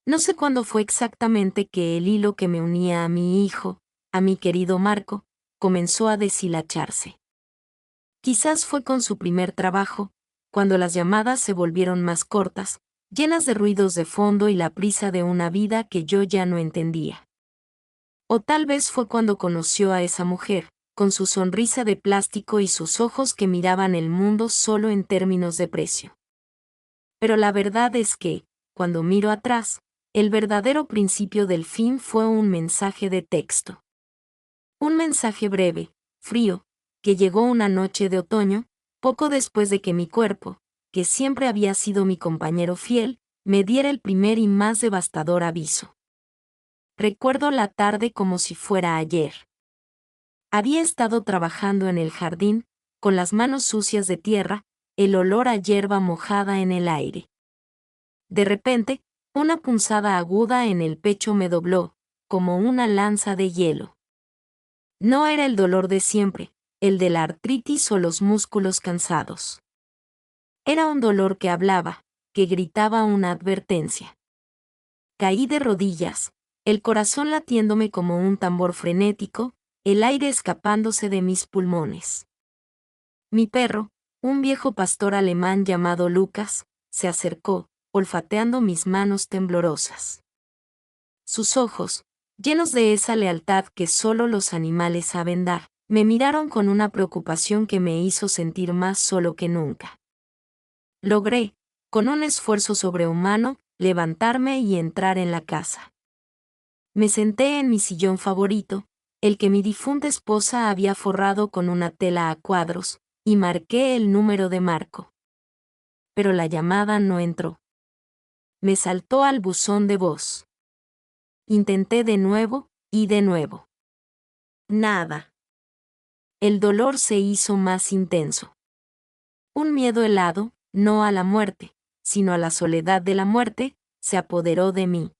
No sé cuándo fue exactamente que el hilo que me unía a mi hijo, a mi querido Marco, comenzó a deshilacharse. Quizás fue con su primer trabajo, cuando las llamadas se volvieron más cortas, llenas de ruidos de fondo y la prisa de una vida que yo ya no entendía. O tal vez fue cuando conoció a esa mujer, con su sonrisa de plástico y sus ojos que miraban el mundo solo en términos de precio. Pero la verdad es que, cuando miro atrás, el verdadero principio del fin fue un mensaje de texto. Un mensaje breve, frío, que llegó una noche de otoño, poco después de que mi cuerpo, que siempre había sido mi compañero fiel, me diera el primer y más devastador aviso. Recuerdo la tarde como si fuera ayer. Había estado trabajando en el jardín, con las manos sucias de tierra, el olor a hierba mojada en el aire. De repente, una punzada aguda en el pecho me dobló, como una lanza de hielo. No era el dolor de siempre, el de la artritis o los músculos cansados. Era un dolor que hablaba, que gritaba una advertencia. Caí de rodillas, el corazón latiéndome como un tambor frenético, el aire escapándose de mis pulmones. Mi perro, un viejo pastor alemán llamado Lucas, se acercó, olfateando mis manos temblorosas. Sus ojos, llenos de esa lealtad que solo los animales saben dar, me miraron con una preocupación que me hizo sentir más solo que nunca. Logré, con un esfuerzo sobrehumano, levantarme y entrar en la casa. Me senté en mi sillón favorito, el que mi difunta esposa había forrado con una tela a cuadros, y marqué el número de Marco. Pero la llamada no entró. Me saltó al buzón de voz. Intenté de nuevo, y de nuevo. Nada. El dolor se hizo más intenso. Un miedo helado, no a la muerte, sino a la soledad de la muerte, se apoderó de mí.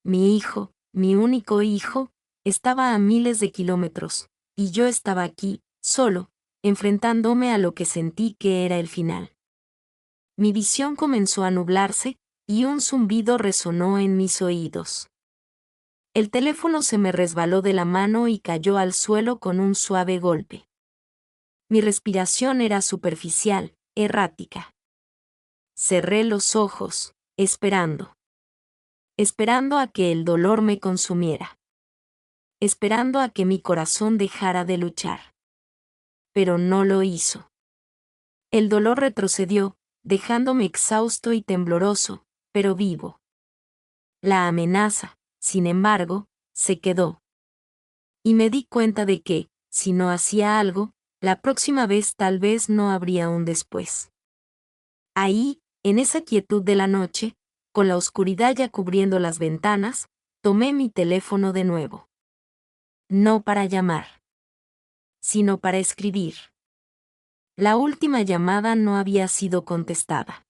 Mi hijo, mi único hijo, estaba a miles de kilómetros, y yo estaba aquí, solo, enfrentándome a lo que sentí que era el final. Mi visión comenzó a nublarse, y un zumbido resonó en mis oídos. El teléfono se me resbaló de la mano y cayó al suelo con un suave golpe. Mi respiración era superficial, errática. Cerré los ojos, esperando. Esperando a que el dolor me consumiera. Esperando a que mi corazón dejara de luchar. Pero no lo hizo. El dolor retrocedió, dejándome exhausto y tembloroso, pero vivo. La amenaza, sin embargo, se quedó. Y me di cuenta de que, si no hacía algo, la próxima vez tal vez no habría un después. Ahí, en esa quietud de la noche, con la oscuridad ya cubriendo las ventanas, tomé mi teléfono de nuevo. No para llamar, sino para escribir. La última llamada no había sido contestada.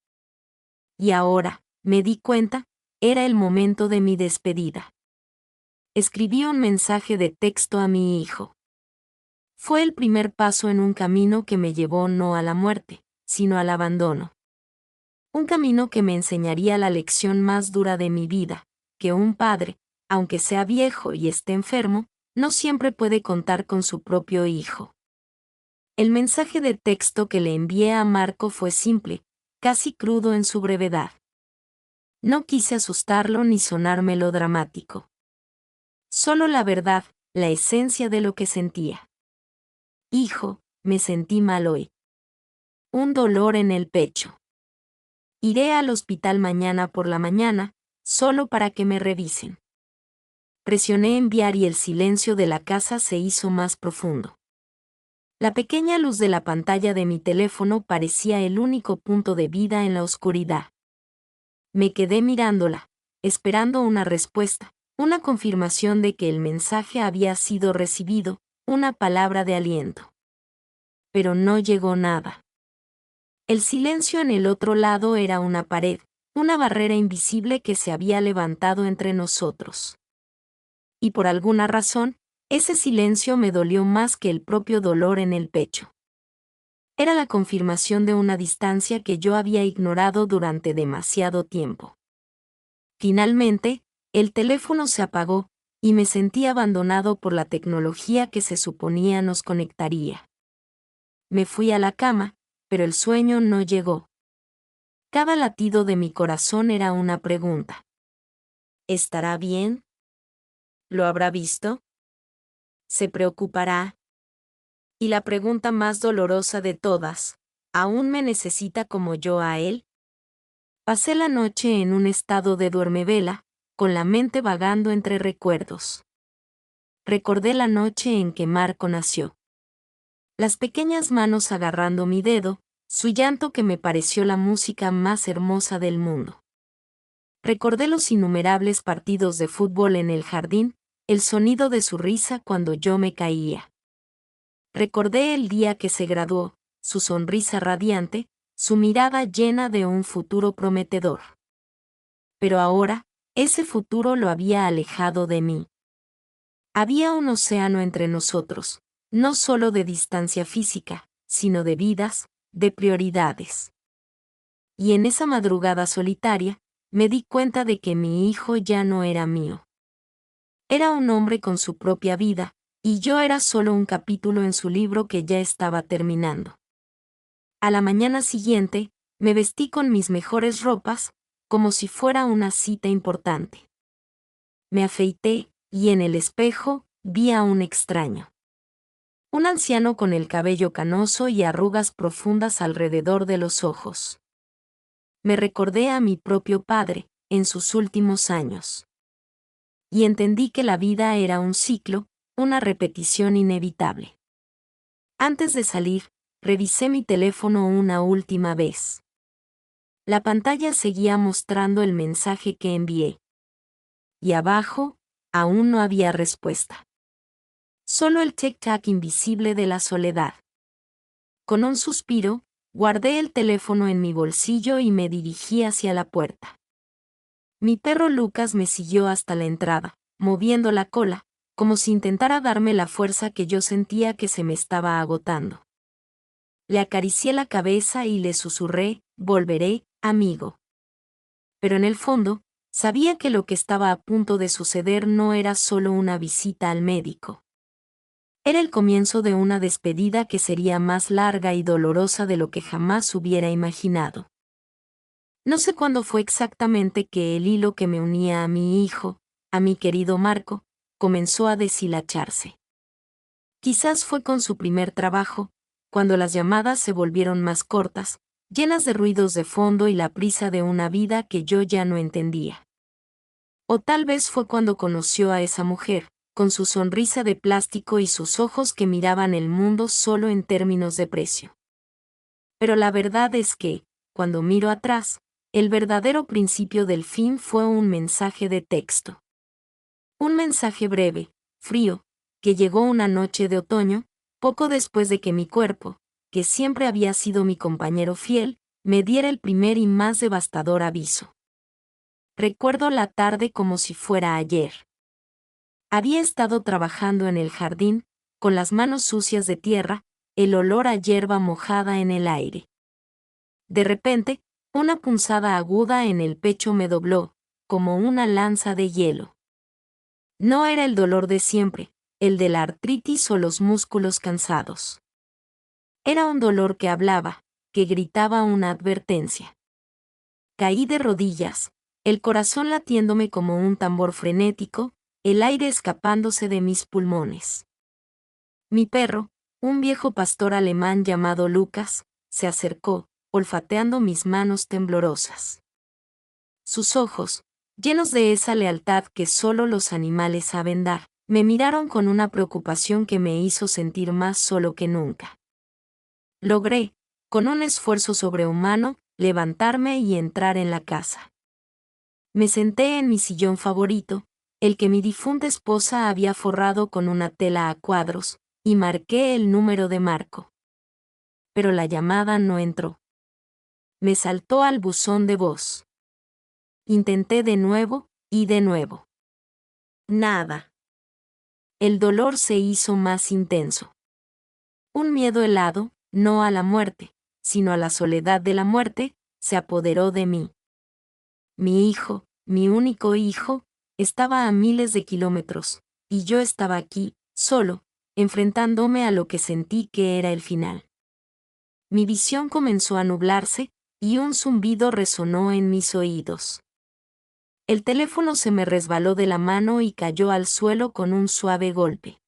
Y ahora, me di cuenta, era el momento de mi despedida. Escribí un mensaje de texto a mi hijo. Fue el primer paso en un camino que me llevó no a la muerte, sino al abandono. Un camino que me enseñaría la lección más dura de mi vida, que un padre, aunque sea viejo y esté enfermo, no siempre puede contar con su propio hijo. El mensaje de texto que le envié a Marco fue simple, casi crudo en su brevedad. No quise asustarlo ni sonar melodramático. Solo la verdad, la esencia de lo que sentía. Hijo, me sentí mal hoy. Un dolor en el pecho. Iré al hospital mañana por la mañana, solo para que me revisen. Presioné enviar y el silencio de la casa se hizo más profundo. La pequeña luz de la pantalla de mi teléfono parecía el único punto de vida en la oscuridad. Me quedé mirándola, esperando una respuesta, una confirmación de que el mensaje había sido recibido, una palabra de aliento. Pero no llegó nada. El silencio en el otro lado era una pared, una barrera invisible que se había levantado entre nosotros. Y por alguna razón, ese silencio me dolió más que el propio dolor en el pecho. Era la confirmación de una distancia que yo había ignorado durante demasiado tiempo. Finalmente, el teléfono se apagó, y me sentí abandonado por la tecnología que se suponía nos conectaría. Me fui a la cama, pero el sueño no llegó. Cada latido de mi corazón era una pregunta. ¿Estará bien? ¿Lo habrá visto? ¿Se preocupará? Y la pregunta más dolorosa de todas, ¿aún me necesita como yo a él? Pasé la noche en un estado de duermevela, con la mente vagando entre recuerdos. Recordé la noche en que Marco nació. Las pequeñas manos agarrando mi dedo, su llanto que me pareció la música más hermosa del mundo. Recordé los innumerables partidos de fútbol en el jardín, el sonido de su risa cuando yo me caía. Recordé el día que se graduó, su sonrisa radiante, su mirada llena de un futuro prometedor. Pero ahora, ese futuro lo había alejado de mí. Había un océano entre nosotros, no solo de distancia física, sino de vidas, de prioridades. Y en esa madrugada solitaria, me di cuenta de que mi hijo ya no era mío. Era un hombre con su propia vida, y yo era solo un capítulo en su libro que ya estaba terminando. A la mañana siguiente, me vestí con mis mejores ropas, como si fuera una cita importante. Me afeité, y en el espejo, vi a un extraño. Un anciano con el cabello canoso y arrugas profundas alrededor de los ojos. Me recordé a mi propio padre, en sus últimos años. Y entendí que la vida era un ciclo, una repetición inevitable. Antes de salir, revisé mi teléfono una última vez. La pantalla seguía mostrando el mensaje que envié. Y abajo, aún no había respuesta. Solo el tic-tac invisible de la soledad. Con un suspiro, guardé el teléfono en mi bolsillo y me dirigí hacia la puerta. Mi perro Lucas me siguió hasta la entrada, moviendo la cola, como si intentara darme la fuerza que yo sentía que se me estaba agotando. Le acaricié la cabeza y le susurré, volveré, amigo. Pero en el fondo, sabía que lo que estaba a punto de suceder no era solo una visita al médico. Era el comienzo de una despedida que sería más larga y dolorosa de lo que jamás hubiera imaginado. No sé cuándo fue exactamente que el hilo que me unía a mi hijo, a mi querido Marco, comenzó a deshilacharse. Quizás fue con su primer trabajo, cuando las llamadas se volvieron más cortas, llenas de ruidos de fondo y la prisa de una vida que yo ya no entendía. O tal vez fue cuando conoció a esa mujer, con su sonrisa de plástico y sus ojos que miraban el mundo solo en términos de precio. Pero la verdad es que, cuando miro atrás, el verdadero principio del fin fue un mensaje de texto. Un mensaje breve, frío, que llegó una noche de otoño, poco después de que mi cuerpo, que siempre había sido mi compañero fiel, me diera el primer y más devastador aviso. Recuerdo la tarde como si fuera ayer. Había estado trabajando en el jardín, con las manos sucias de tierra, el olor a hierba mojada en el aire. De repente, una punzada aguda en el pecho me dobló, como una lanza de hielo. No era el dolor de siempre, el de la artritis o los músculos cansados. Era un dolor que hablaba, que gritaba una advertencia. Caí de rodillas, el corazón latiéndome como un tambor frenético, el aire escapándose de mis pulmones. Mi perro, un viejo pastor alemán llamado Lucas, se acercó, olfateando mis manos temblorosas. Sus ojos, llenos de esa lealtad que solo los animales saben dar, me miraron con una preocupación que me hizo sentir más solo que nunca. Logré, con un esfuerzo sobrehumano, levantarme y entrar en la casa. Me senté en mi sillón favorito, el que mi difunta esposa había forrado con una tela a cuadros, y marqué el número de Marco. Pero la llamada no entró. Me saltó al buzón de voz. Intenté de nuevo, y de nuevo. Nada. El dolor se hizo más intenso. Un miedo helado, no a la muerte, sino a la soledad de la muerte, se apoderó de mí. Mi hijo, mi único hijo, estaba a miles de kilómetros, y yo estaba aquí, solo, enfrentándome a lo que sentí que era el final. Mi visión comenzó a nublarse, y un zumbido resonó en mis oídos. El teléfono se me resbaló de la mano y cayó al suelo con un suave golpe.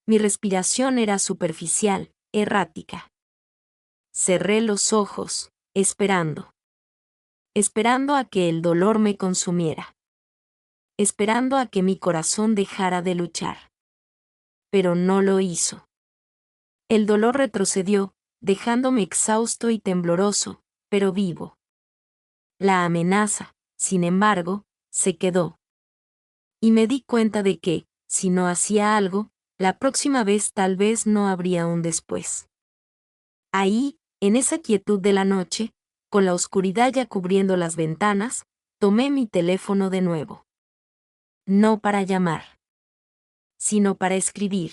Mi respiración era superficial, errática. Cerré los ojos, esperando. Esperando a que el dolor me consumiera. Esperando a que mi corazón dejara de luchar. Pero no lo hizo. El dolor retrocedió, dejándome exhausto y tembloroso, pero vivo. La amenaza, sin embargo, se quedó. Y me di cuenta de que, si no hacía algo, la próxima vez tal vez no habría un después. Ahí, en esa quietud de la noche, con la oscuridad ya cubriendo las ventanas, tomé mi teléfono de nuevo. No para llamar, sino para escribir.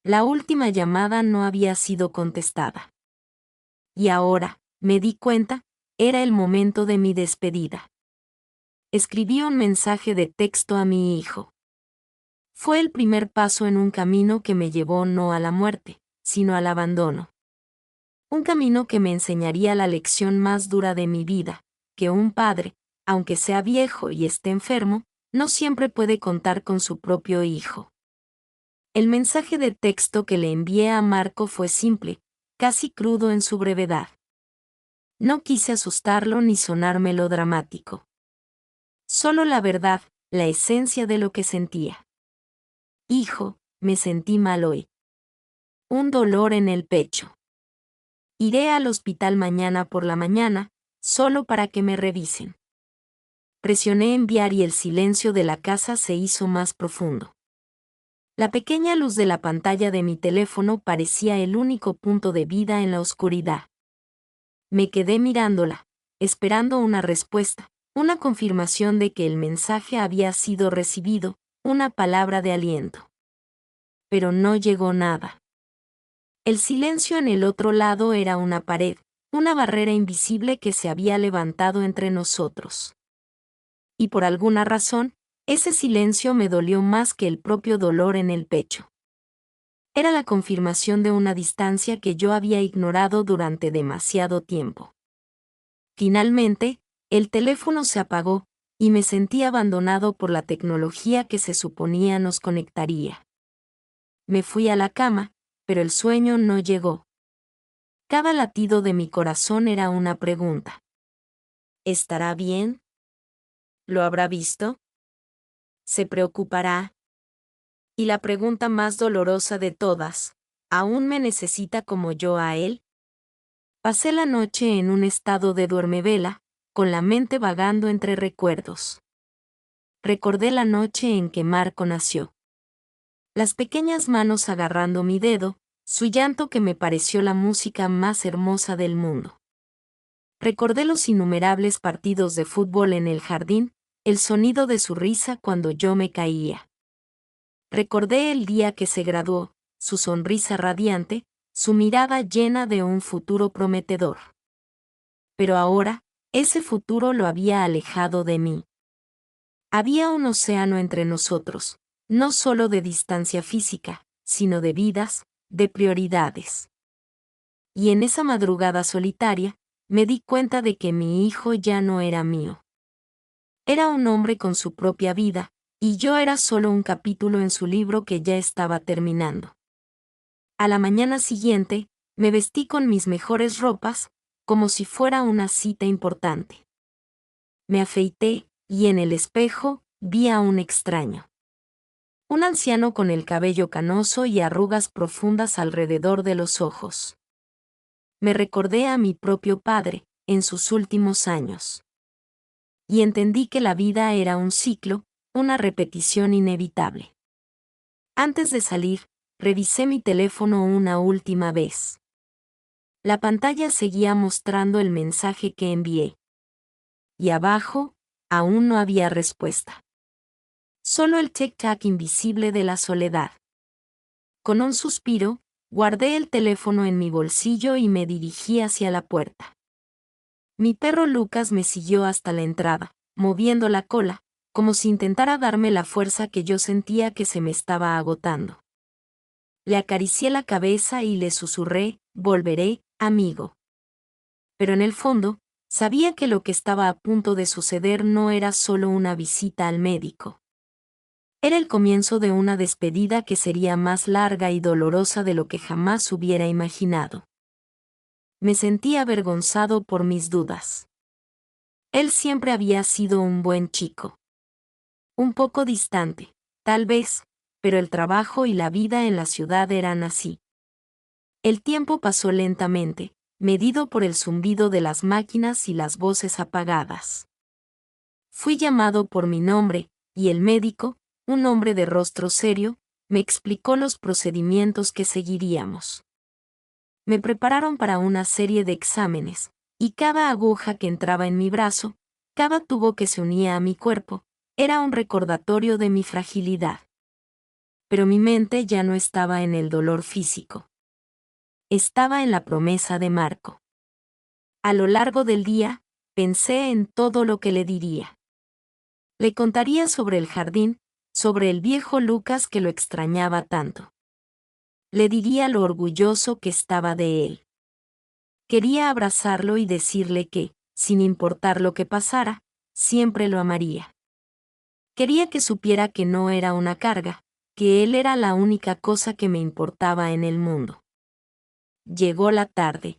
La última llamada no había sido contestada. Y ahora, me di cuenta, era el momento de mi despedida. Escribí un mensaje de texto a mi hijo. Fue el primer paso en un camino que me llevó no a la muerte, sino al abandono. Un camino que me enseñaría la lección más dura de mi vida, que un padre, aunque sea viejo y esté enfermo, no siempre puede contar con su propio hijo. El mensaje de texto que le envié a Marco fue simple, casi crudo en su brevedad. No quise asustarlo ni sonar melodramático. Solo la verdad, la esencia de lo que sentía. Hijo, me sentí mal hoy. Un dolor en el pecho. Iré al hospital mañana por la mañana, solo para que me revisen. Presioné enviar y el silencio de la casa se hizo más profundo. La pequeña luz de la pantalla de mi teléfono parecía el único punto de vida en la oscuridad. Me quedé mirándola, esperando una respuesta, una confirmación de que el mensaje había sido recibido, una palabra de aliento. Pero no llegó nada. El silencio en el otro lado era una pared, una barrera invisible que se había levantado entre nosotros. Y por alguna razón, ese silencio me dolió más que el propio dolor en el pecho. Era la confirmación de una distancia que yo había ignorado durante demasiado tiempo. Finalmente, el teléfono se apagó, y me sentí abandonado por la tecnología que se suponía nos conectaría. Me fui a la cama, pero el sueño no llegó. Cada latido de mi corazón era una pregunta. ¿Estará bien? ¿Lo habrá visto? ¿Se preocupará? Y la pregunta más dolorosa de todas, ¿aún me necesita como yo a él? Pasé la noche en un estado de duermevela, con la mente vagando entre recuerdos. Recordé la noche en que Marco nació. Las pequeñas manos agarrando mi dedo, su llanto que me pareció la música más hermosa del mundo. Recordé los innumerables partidos de fútbol en el jardín, el sonido de su risa cuando yo me caía. Recordé el día que se graduó, su sonrisa radiante, su mirada llena de un futuro prometedor. Pero ahora, ese futuro lo había alejado de mí. Había un océano entre nosotros, no solo de distancia física, sino de vidas, de prioridades. Y en esa madrugada solitaria, me di cuenta de que mi hijo ya no era mío. Era un hombre con su propia vida, y yo era solo un capítulo en su libro que ya estaba terminando. A la mañana siguiente, me vestí con mis mejores ropas, como si fuera una cita importante. Me afeité, y en el espejo, vi a un extraño. Un anciano con el cabello canoso y arrugas profundas alrededor de los ojos. Me recordé a mi propio padre, en sus últimos años. Y entendí que la vida era un ciclo, una repetición inevitable. Antes de salir, revisé mi teléfono una última vez. La pantalla seguía mostrando el mensaje que envié. Y abajo, aún no había respuesta. Solo el tic-tac invisible de la soledad. Con un suspiro, guardé el teléfono en mi bolsillo y me dirigí hacia la puerta. Mi perro Lucas me siguió hasta la entrada, moviendo la cola, como si intentara darme la fuerza que yo sentía que se me estaba agotando. Le acaricié la cabeza y le susurré, volveré, amigo. Pero en el fondo, sabía que lo que estaba a punto de suceder no era solo una visita al médico. Era el comienzo de una despedida que sería más larga y dolorosa de lo que jamás hubiera imaginado. Me sentí avergonzado por mis dudas. Él siempre había sido un buen chico. Un poco distante, tal vez, pero el trabajo y la vida en la ciudad eran así. El tiempo pasó lentamente, medido por el zumbido de las máquinas y las voces apagadas. Fui llamado por mi nombre, y el médico, un hombre de rostro serio, me explicó los procedimientos que seguiríamos. Me prepararon para una serie de exámenes, y cada aguja que entraba en mi brazo, cada tubo que se unía a mi cuerpo, era un recordatorio de mi fragilidad. Pero mi mente ya no estaba en el dolor físico. Estaba en la promesa de Marco. A lo largo del día, pensé en todo lo que le diría. Le contaría sobre el jardín, sobre el viejo Lucas que lo extrañaba tanto. Le diría lo orgulloso que estaba de él. Quería abrazarlo y decirle que, sin importar lo que pasara, siempre lo amaría. Quería que supiera que no era una carga, que él era la única cosa que me importaba en el mundo. Llegó la tarde.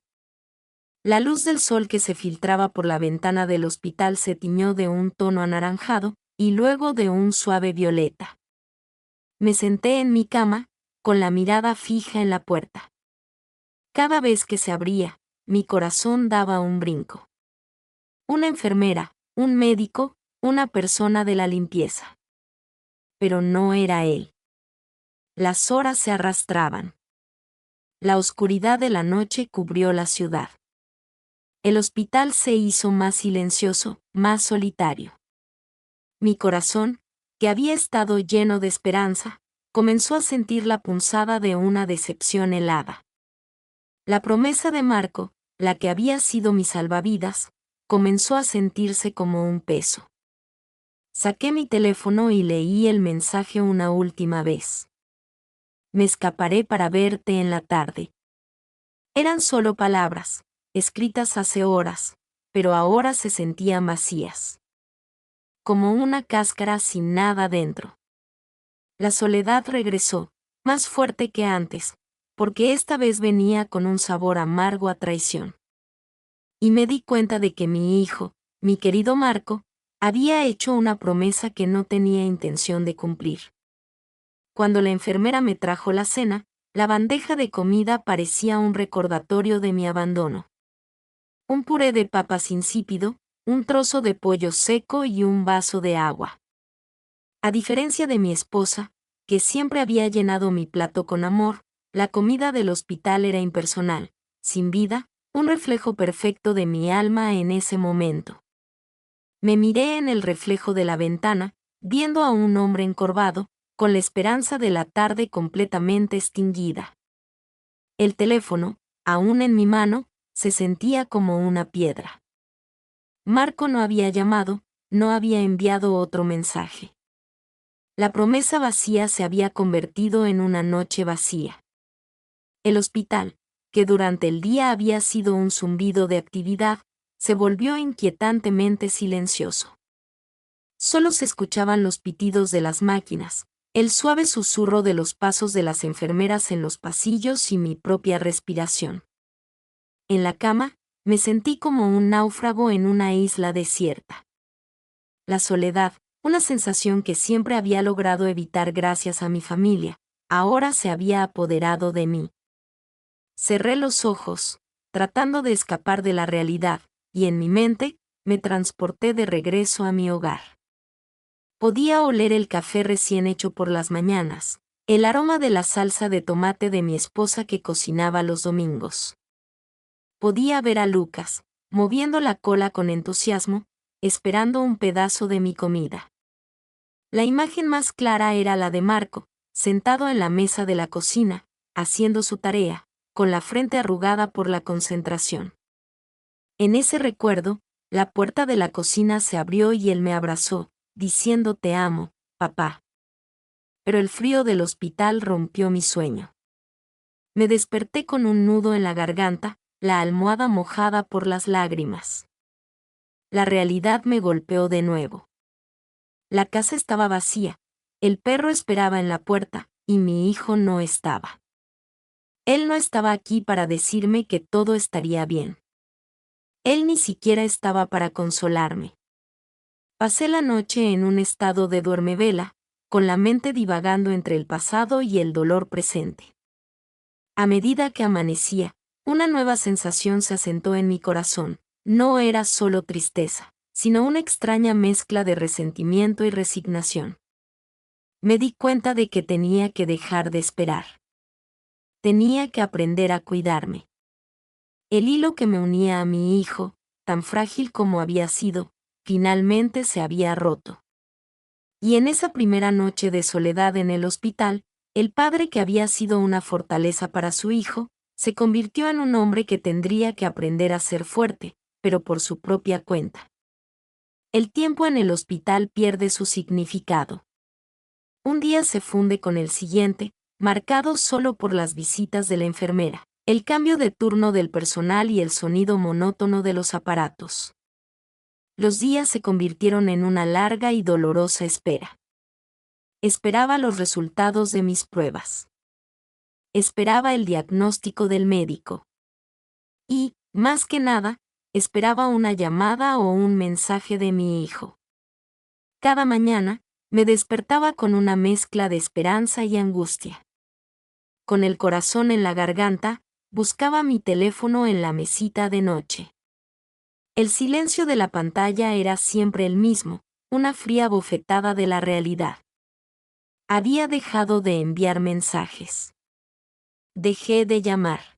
La luz del sol que se filtraba por la ventana del hospital se tiñó de un tono anaranjado, y luego de un suave violeta. Me senté en mi cama, con la mirada fija en la puerta. Cada vez que se abría, mi corazón daba un brinco. Una enfermera, un médico, una persona de la limpieza. Pero no era él. Las horas se arrastraban. La oscuridad de la noche cubrió la ciudad. El hospital se hizo más silencioso, más solitario. Mi corazón, que había estado lleno de esperanza, comenzó a sentir la punzada de una decepción helada. La promesa de Marco, la que había sido mi salvavidas, comenzó a sentirse como un peso. Saqué mi teléfono y leí el mensaje una última vez. Me escaparé para verte en la tarde. Eran solo palabras, escritas hace horas, pero ahora se sentían vacías. Como una cáscara sin nada dentro. La soledad regresó, más fuerte que antes, porque esta vez venía con un sabor amargo a traición. Y me di cuenta de que mi hijo, mi querido Marco, había hecho una promesa que no tenía intención de cumplir. Cuando la enfermera me trajo la cena, la bandeja de comida parecía un recordatorio de mi abandono. Un puré de papas insípido, un trozo de pollo seco y un vaso de agua. A diferencia de mi esposa, que siempre había llenado mi plato con amor, la comida del hospital era impersonal, sin vida, un reflejo perfecto de mi alma en ese momento. Me miré en el reflejo de la ventana, viendo a un hombre encorvado, con la esperanza de la tarde completamente extinguida. El teléfono, aún en mi mano, se sentía como una piedra. Marco no había llamado, no había enviado otro mensaje. La promesa vacía se había convertido en una noche vacía. El hospital, que durante el día había sido un zumbido de actividad, se volvió inquietantemente silencioso. Solo se escuchaban los pitidos de las máquinas, el suave susurro de los pasos de las enfermeras en los pasillos y mi propia respiración. En la cama, me sentí como un náufrago en una isla desierta. La soledad, una sensación que siempre había logrado evitar gracias a mi familia, ahora se había apoderado de mí. Cerré los ojos, tratando de escapar de la realidad, y en mi mente, me transporté de regreso a mi hogar. Podía oler el café recién hecho por las mañanas, el aroma de la salsa de tomate de mi esposa que cocinaba los domingos. Podía ver a Lucas, moviendo la cola con entusiasmo, esperando un pedazo de mi comida. La imagen más clara era la de Marco, sentado en la mesa de la cocina, haciendo su tarea, con la frente arrugada por la concentración. En ese recuerdo, La puerta de la cocina se abrió y él me abrazó, diciendo te amo, papá. Pero el frío del hospital rompió mi sueño. Me desperté con un nudo en la garganta, la almohada mojada por las lágrimas. La realidad me golpeó de nuevo. La casa estaba vacía, el perro esperaba en la puerta, y mi hijo no estaba. Él no estaba aquí para decirme que todo estaría bien. Él ni siquiera estaba para consolarme. Pasé la noche en un estado de duermevela, con la mente divagando entre el pasado y el dolor presente. A medida que amanecía, una nueva sensación se asentó en mi corazón. No era solo tristeza, sino una extraña mezcla de resentimiento y resignación. Me di cuenta de que tenía que dejar de esperar. Tenía que aprender a cuidarme. El hilo que me unía a mi hijo, tan frágil como había sido, finalmente se había roto. Y en esa primera noche de soledad en el hospital, el padre que había sido una fortaleza para su hijo, se convirtió en un hombre que tendría que aprender a ser fuerte, pero por su propia cuenta. El tiempo en el hospital pierde su significado. Un día se funde con el siguiente, marcado solo por las visitas de la enfermera, el cambio de turno del personal y el sonido monótono de los aparatos. Los días se convirtieron en una larga y dolorosa espera. Esperaba los resultados de mis pruebas. Esperaba el diagnóstico del médico. Y, más que nada, esperaba una llamada o un mensaje de mi hijo. Cada mañana, me despertaba con una mezcla de esperanza y angustia. Con el corazón en la garganta, buscaba mi teléfono en la mesita de noche. El silencio de la pantalla era siempre el mismo, una fría bofetada de la realidad. Había dejado de enviar mensajes. Dejé de llamar.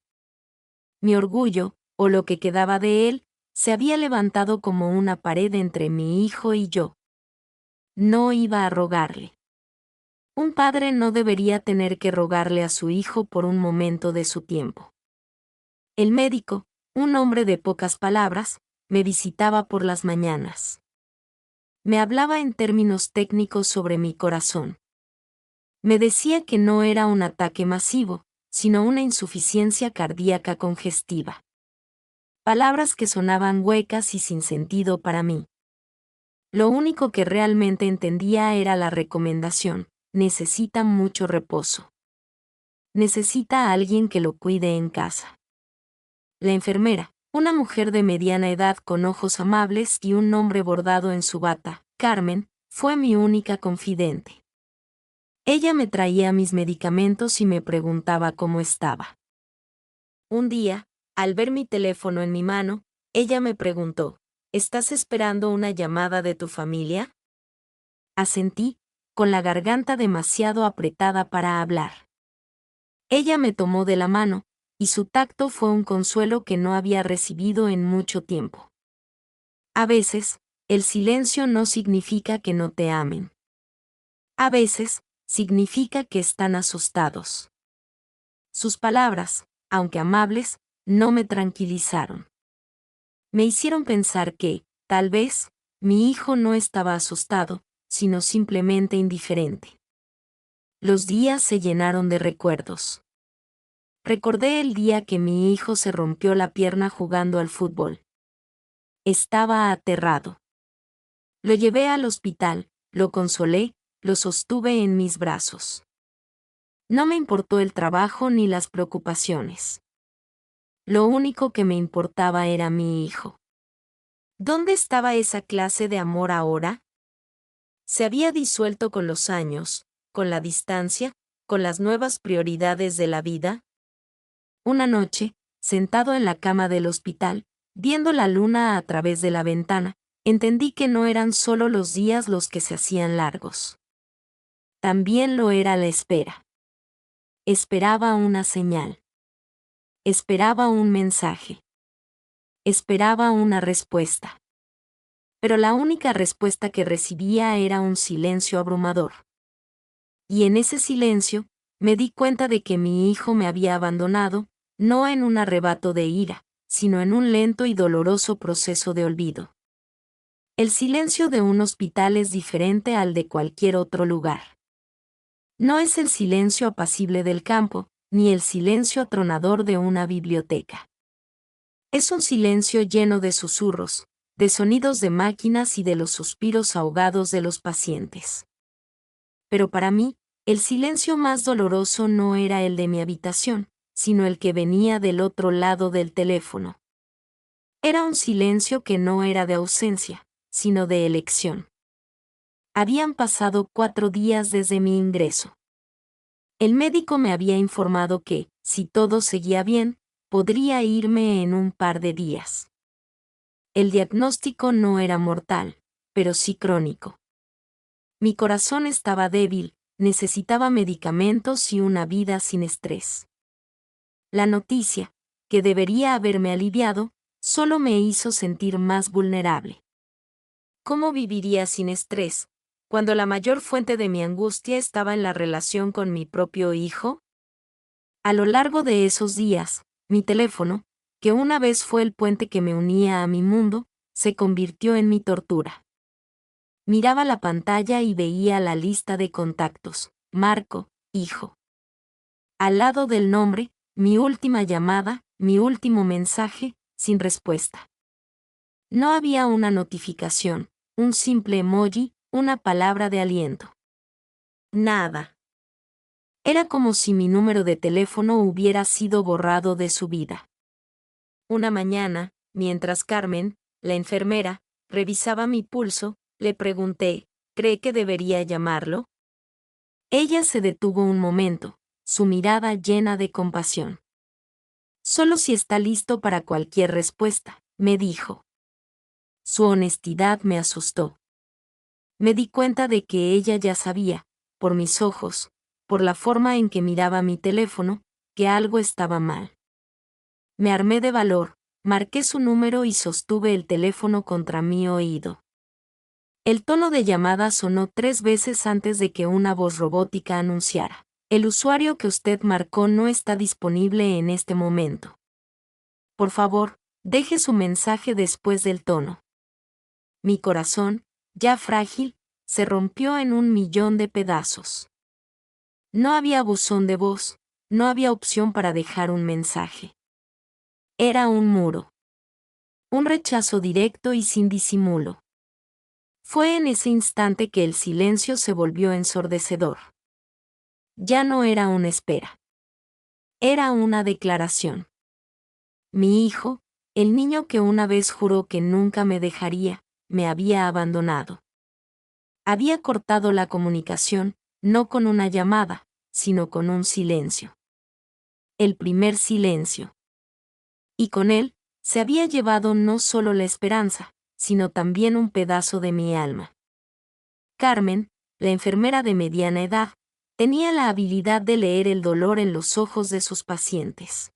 Mi orgullo, o lo que quedaba de él, se había levantado como una pared entre mi hijo y yo. No iba a rogarle. Un padre no debería tener que rogarle a su hijo por un momento de su tiempo. El médico, un hombre de pocas palabras, me visitaba por las mañanas. Me hablaba en términos técnicos sobre mi corazón. Me decía que no era un ataque masivo, sino una insuficiencia cardíaca congestiva. Palabras que sonaban huecas y sin sentido para mí. Lo único que realmente entendía era la recomendación: necesita mucho reposo. Necesita a alguien que lo cuide en casa. La enfermera, una mujer de mediana edad con ojos amables y un nombre bordado en su bata, Carmen, fue mi única confidente. Ella me traía mis medicamentos y me preguntaba cómo estaba. Un día, al ver mi teléfono en mi mano, ella me preguntó: ¿estás esperando una llamada de tu familia? Asentí, con la garganta demasiado apretada para hablar. Ella me tomó de la mano, y su tacto fue un consuelo que no había recibido en mucho tiempo. A veces, el silencio no significa que no te amen. A veces, significa que están asustados. Sus palabras, aunque amables, no me tranquilizaron. Me hicieron pensar que, tal vez, mi hijo no estaba asustado, sino simplemente indiferente. Los días se llenaron de recuerdos. Recordé el día que mi hijo se rompió la pierna jugando al fútbol. Estaba aterrado. Lo llevé al hospital, lo consolé, lo sostuve en mis brazos. No me importó el trabajo ni las preocupaciones. Lo único que me importaba era mi hijo. ¿Dónde estaba esa clase de amor ahora? Se había disuelto con los años, con la distancia, con las nuevas prioridades de la vida. Una noche, sentado en la cama del hospital, viendo la luna a través de la ventana, entendí que no eran solo los días los que se hacían largos. También lo era la espera. Esperaba una señal. Esperaba un mensaje. Esperaba una respuesta. Pero la única respuesta que recibía era un silencio abrumador. Y en ese silencio, me di cuenta de que mi hijo me había abandonado, no en un arrebato de ira, sino en un lento y doloroso proceso de olvido. El silencio de un hospital es diferente al de cualquier otro lugar. No es el silencio apacible del campo, ni el silencio atronador de una biblioteca. Es un silencio lleno de susurros, de sonidos de máquinas y de los suspiros ahogados de los pacientes. Pero para mí, el silencio más doloroso no era el de mi habitación, sino el que venía del otro lado del teléfono. Era un silencio que no era de ausencia, sino de elección. Habían pasado 4 días desde mi ingreso. El médico me había informado que, si todo seguía bien, podría irme en un par de días. El diagnóstico no era mortal, pero sí crónico. Mi corazón estaba débil, necesitaba medicamentos y una vida sin estrés. La noticia, que debería haberme aliviado, solo me hizo sentir más vulnerable. ¿Cómo viviría sin estrés, cuando la mayor fuente de mi angustia estaba en la relación con mi propio hijo? A lo largo de esos días, mi teléfono, que una vez fue el puente que me unía a mi mundo, se convirtió en mi tortura. Miraba la pantalla y veía la lista de contactos: Marco, hijo. Al lado del nombre, mi última llamada, mi último mensaje, sin respuesta. No había una notificación, un simple emoji, una palabra de aliento. Nada. Era como si mi número de teléfono hubiera sido borrado de su vida. Una mañana, mientras Carmen, la enfermera, revisaba mi pulso, le pregunté, ¿cree que debería llamarlo? Ella se detuvo un momento, su mirada llena de compasión. Solo si está listo para cualquier respuesta, me dijo. Su honestidad me asustó. Me di cuenta de que ella ya sabía, por mis ojos, por la forma en que miraba mi teléfono, que algo estaba mal. Me armé de valor, marqué su número y sostuve el teléfono contra mi oído. El tono de llamada sonó 3 veces antes de que una voz robótica anunciara: el usuario que usted marcó no está disponible en este momento. Por favor, deje su mensaje después del tono. Mi corazón, ya frágil, se rompió en 1.000.000 de pedazos. No había buzón de voz, no había opción para dejar un mensaje. Era un muro. Un rechazo directo y sin disimulo. Fue en ese instante que el silencio se volvió ensordecedor. Ya no era una espera. Era una declaración. Mi hijo, el niño que una vez juró que nunca me dejaría, me había abandonado. Había cortado la comunicación, no con una llamada, sino con un silencio. El primer silencio. Y con él, se había llevado no solo la esperanza, sino también un pedazo de mi alma. Carmen, la enfermera de mediana edad, tenía la habilidad de leer el dolor en los ojos de sus pacientes.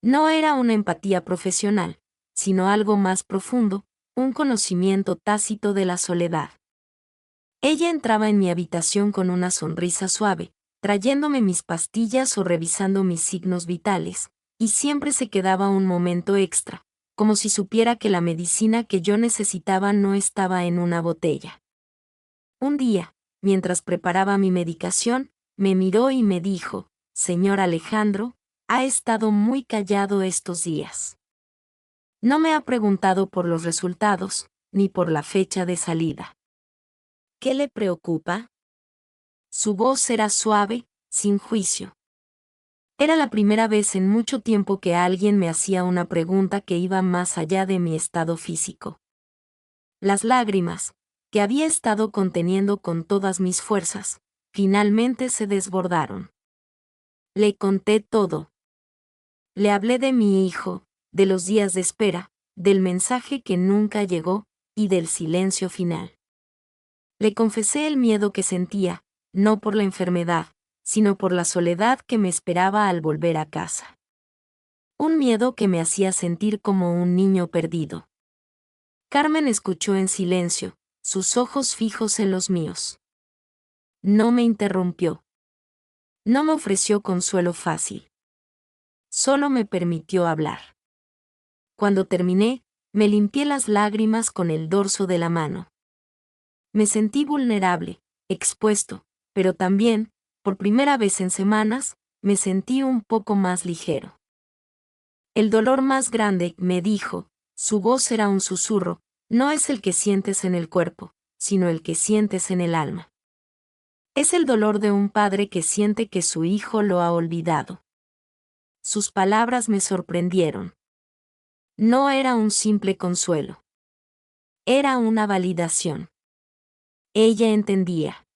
No era una empatía profesional, sino algo más profundo, un conocimiento tácito de la soledad. Ella entraba en mi habitación con una sonrisa suave, trayéndome mis pastillas o revisando mis signos vitales, y siempre se quedaba un momento extra, como si supiera que la medicina que yo necesitaba no estaba en una botella. Un día, mientras preparaba mi medicación, me miró y me dijo: «Señor Alejandro, ha estado muy callado estos días. No me ha preguntado por los resultados, ni por la fecha de salida. ¿Qué le preocupa?». Su voz era suave, sin juicio. Era la primera vez en mucho tiempo que alguien me hacía una pregunta que iba más allá de mi estado físico. Las lágrimas, que había estado conteniendo con todas mis fuerzas, finalmente se desbordaron. Le conté todo. Le hablé de mi hijo, de los días de espera, del mensaje que nunca llegó, y del silencio final. Le confesé el miedo que sentía, no por la enfermedad, sino por la soledad que me esperaba al volver a casa. Un miedo que me hacía sentir como un niño perdido. Carmen escuchó en silencio, sus ojos fijos en los míos. No me interrumpió. No me ofreció consuelo fácil. Solo me permitió hablar. Cuando terminé, Me limpié las lágrimas con el dorso de la mano. Me sentí vulnerable, expuesto, pero también, por primera vez en semanas, me sentí un poco más ligero. El dolor más grande, me dijo, su voz era un susurro, no es el que sientes en el cuerpo, sino el que sientes en el alma. Es el dolor de un padre que siente que su hijo lo ha olvidado. Sus palabras me sorprendieron. No era un simple consuelo. Era una validación. Ella entendía.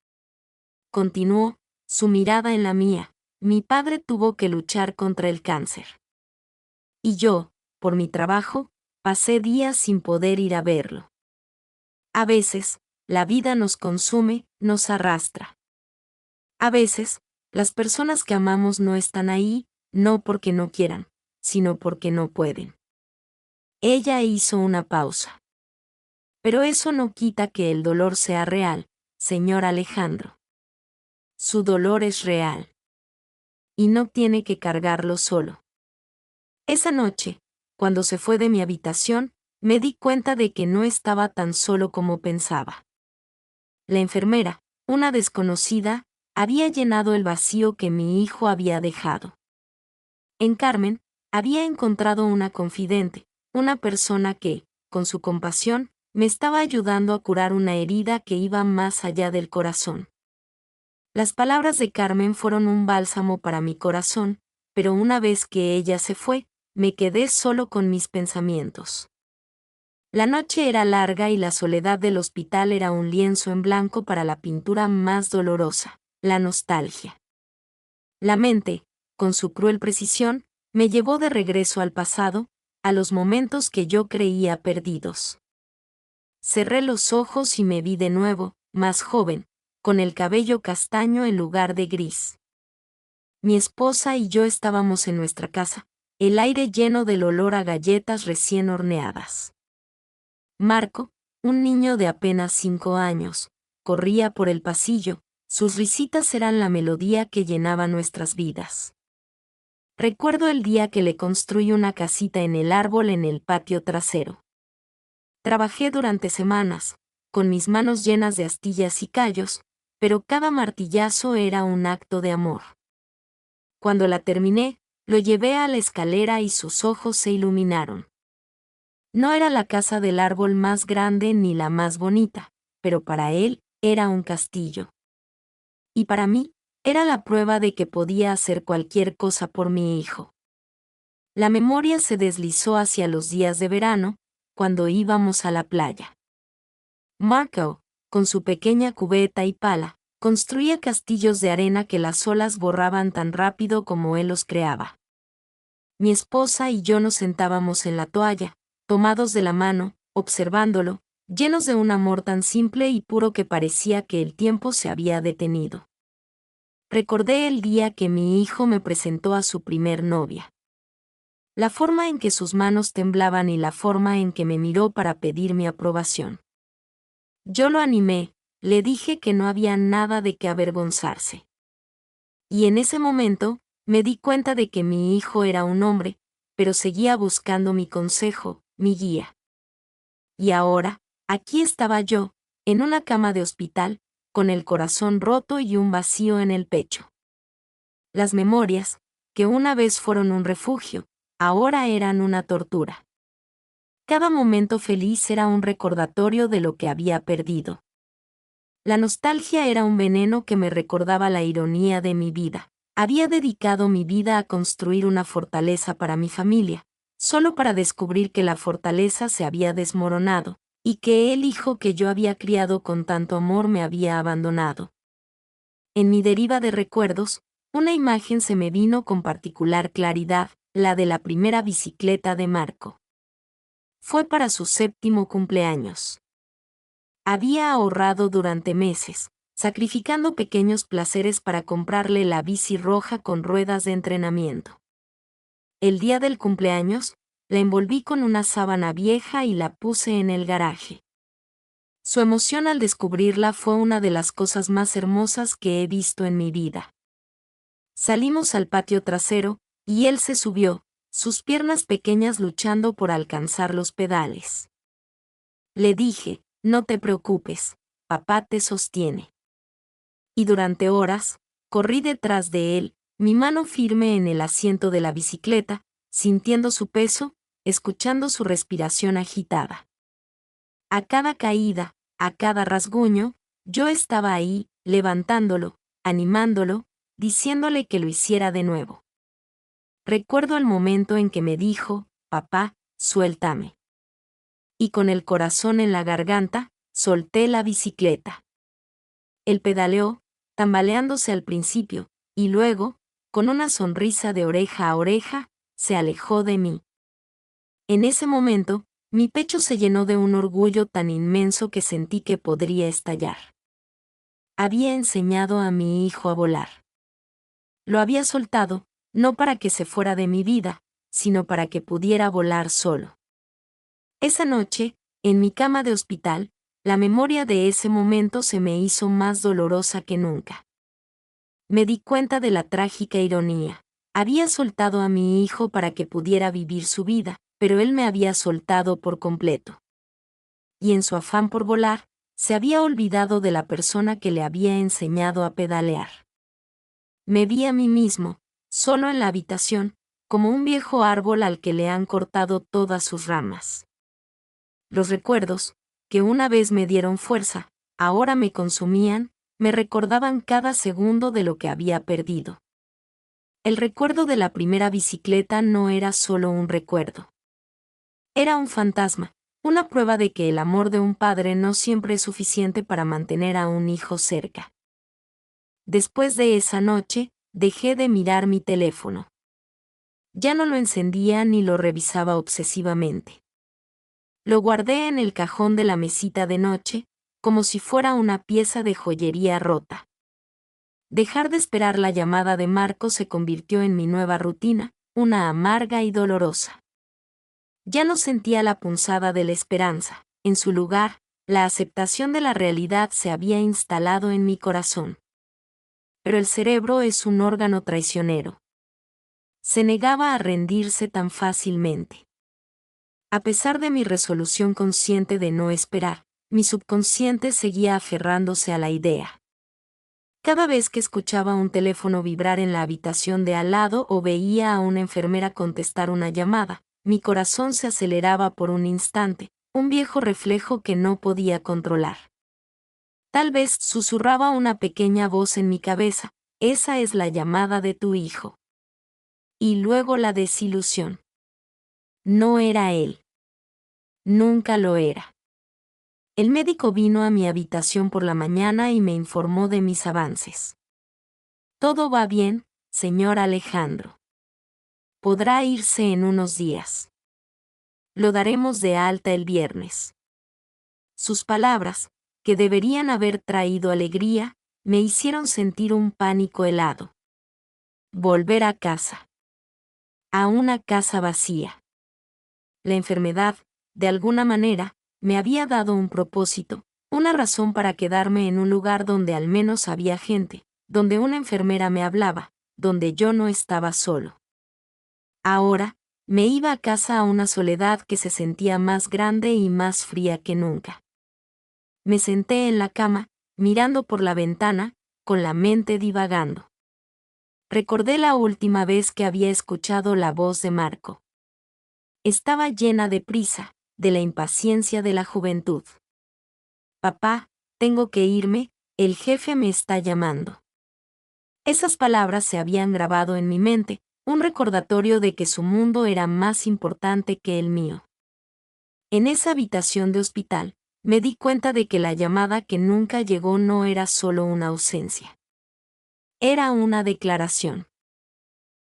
Continuó, su mirada en la mía. Mi padre tuvo que luchar contra el cáncer. Y yo, por mi trabajo, pasé días sin poder ir a verlo. A veces, la vida nos consume, nos arrastra. A veces, las personas que amamos no están ahí, no porque no quieran, sino porque no pueden. Ella hizo una pausa. Pero eso no quita que el dolor sea real, señor Alejandro. Su dolor es real. Y no tiene que cargarlo solo. Esa noche, cuando se fue de mi habitación, me di cuenta de que no estaba tan solo como pensaba. La enfermera, una desconocida, había llenado el vacío que mi hijo había dejado. En Carmen, había encontrado una confidente, una persona que, con su compasión, me estaba ayudando a curar una herida que iba más allá del corazón. Las palabras de Carmen fueron un bálsamo para mi corazón, pero una vez que ella se fue, me quedé solo con mis pensamientos. La noche era larga y la soledad del hospital era un lienzo en blanco para la pintura más dolorosa, la nostalgia. La mente, con su cruel precisión, me llevó de regreso al pasado, a los momentos que yo creía perdidos. Cerré los ojos y me vi de nuevo, más joven, con el cabello castaño en lugar de gris. Mi esposa y yo estábamos en nuestra casa, el aire lleno del olor a galletas recién horneadas. Marco, un niño de apenas 5 años, corría por el pasillo, sus risitas eran la melodía que llenaba nuestras vidas. Recuerdo el día que le construí una casita en el árbol en el patio trasero. Trabajé durante semanas, con mis manos llenas de astillas y callos, pero cada martillazo era un acto de amor. Cuando la terminé, lo llevé a la escalera y sus ojos se iluminaron. No era la casa del árbol más grande ni la más bonita, pero para él era un castillo. Y para mí, era la prueba de que podía hacer cualquier cosa por mi hijo. La memoria se deslizó hacia los días de verano, cuando íbamos a la playa. Marco, con su pequeña cubeta y pala, construía castillos de arena que las olas borraban tan rápido como él los creaba. Mi esposa y yo nos sentábamos en la toalla, tomados de la mano, observándolo, llenos de un amor tan simple y puro que parecía que el tiempo se había detenido. Recordé el día que mi hijo me presentó a su primer novia. La forma en que sus manos temblaban y la forma en que me miró para pedir mi aprobación. Yo lo animé, le dije que no había nada de qué avergonzarse. Y en ese momento, me di cuenta de que mi hijo era un hombre, pero seguía buscando mi consejo, mi guía. Y ahora, aquí estaba yo, en una cama de hospital, con el corazón roto y un vacío en el pecho. Las memorias, que una vez fueron un refugio, ahora eran una tortura. Cada momento feliz era un recordatorio de lo que había perdido. La nostalgia era un veneno que me recordaba la ironía de mi vida. Había dedicado mi vida a construir una fortaleza para mi familia, solo para descubrir que la fortaleza se había desmoronado, y que el hijo que yo había criado con tanto amor me había abandonado. En mi deriva de recuerdos, una imagen se me vino con particular claridad, la de la primera bicicleta de Marco. Fue para su 7º cumpleaños. Había ahorrado durante meses, sacrificando pequeños placeres para comprarle la bici roja con ruedas de entrenamiento. El día del cumpleaños, la envolví con una sábana vieja y la puse en el garaje. Su emoción al descubrirla fue una de las cosas más hermosas que he visto en mi vida. Salimos al patio trasero, y él se subió, sus piernas pequeñas luchando por alcanzar los pedales. Le dije, no te preocupes, papá te sostiene. Y durante horas, corrí detrás de él, mi mano firme en el asiento de la bicicleta, sintiendo su peso, escuchando su respiración agitada. A cada caída, a cada rasguño, yo estaba ahí, levantándolo, animándolo, diciéndole que lo hiciera de nuevo. Recuerdo el momento en que me dijo, papá, suéltame. Y con el corazón en la garganta, solté la bicicleta. Él pedaleó, tambaleándose al principio, y luego, con una sonrisa de oreja a oreja, se alejó de mí. En ese momento, mi pecho se llenó de un orgullo tan inmenso que sentí que podría estallar. Había enseñado a mi hijo a volar. Lo había soltado, no para que se fuera de mi vida, sino para que pudiera volar solo. Esa noche, en mi cama de hospital, la memoria de ese momento se me hizo más dolorosa que nunca. Me di cuenta de la trágica ironía. Había soltado a mi hijo para que pudiera vivir su vida, pero él me había soltado por completo. Y en su afán por volar, se había olvidado de la persona que le había enseñado a pedalear. Me vi a mí mismo, solo en la habitación, como un viejo árbol al que le han cortado todas sus ramas. Los recuerdos, que una vez me dieron fuerza, ahora me consumían, me recordaban cada segundo de lo que había perdido. El recuerdo de la primera bicicleta no era solo un recuerdo. Era un fantasma, una prueba de que el amor de un padre no siempre es suficiente para mantener a un hijo cerca. Después de esa noche, dejé de mirar mi teléfono. Ya no lo encendía ni lo revisaba obsesivamente. Lo guardé en el cajón de la mesita de noche, como si fuera una pieza de joyería rota. Dejar de esperar la llamada de Marco se convirtió en mi nueva rutina, una amarga y dolorosa. Ya no sentía la punzada de la esperanza. En su lugar, la aceptación de la realidad se había instalado en mi corazón. Pero el cerebro es un órgano traicionero. Se negaba a rendirse tan fácilmente. A pesar de mi resolución consciente de no esperar, mi subconsciente seguía aferrándose a la idea. Cada vez que escuchaba un teléfono vibrar en la habitación de al lado o veía a una enfermera contestar una llamada, mi corazón se aceleraba por un instante, un viejo reflejo que no podía controlar. Tal vez susurraba una pequeña voz en mi cabeza, esa es la llamada de tu hijo. Y luego la desilusión. No era él. Nunca lo era. El médico vino a mi habitación por la mañana y me informó de mis avances. Todo va bien, señor Alejandro. Podrá irse en unos días. Lo daremos de alta el viernes. Sus palabras, que deberían haber traído alegría, me hicieron sentir un pánico helado. Volver a casa. A una casa vacía. La enfermedad, de alguna manera, me había dado un propósito, una razón para quedarme en un lugar donde al menos había gente, donde una enfermera me hablaba, donde yo no estaba solo. Ahora, me iba a casa a una soledad que se sentía más grande y más fría que nunca. Me senté en la cama, mirando por la ventana, con la mente divagando. Recordé la última vez que había escuchado la voz de Marco. Estaba llena de prisa, de la impaciencia de la juventud. Papá, tengo que irme, el jefe me está llamando. Esas palabras se habían grabado en mi mente, un recordatorio de que su mundo era más importante que el mío. En esa habitación de hospital, me di cuenta de que la llamada que nunca llegó no era solo una ausencia. Era una declaración.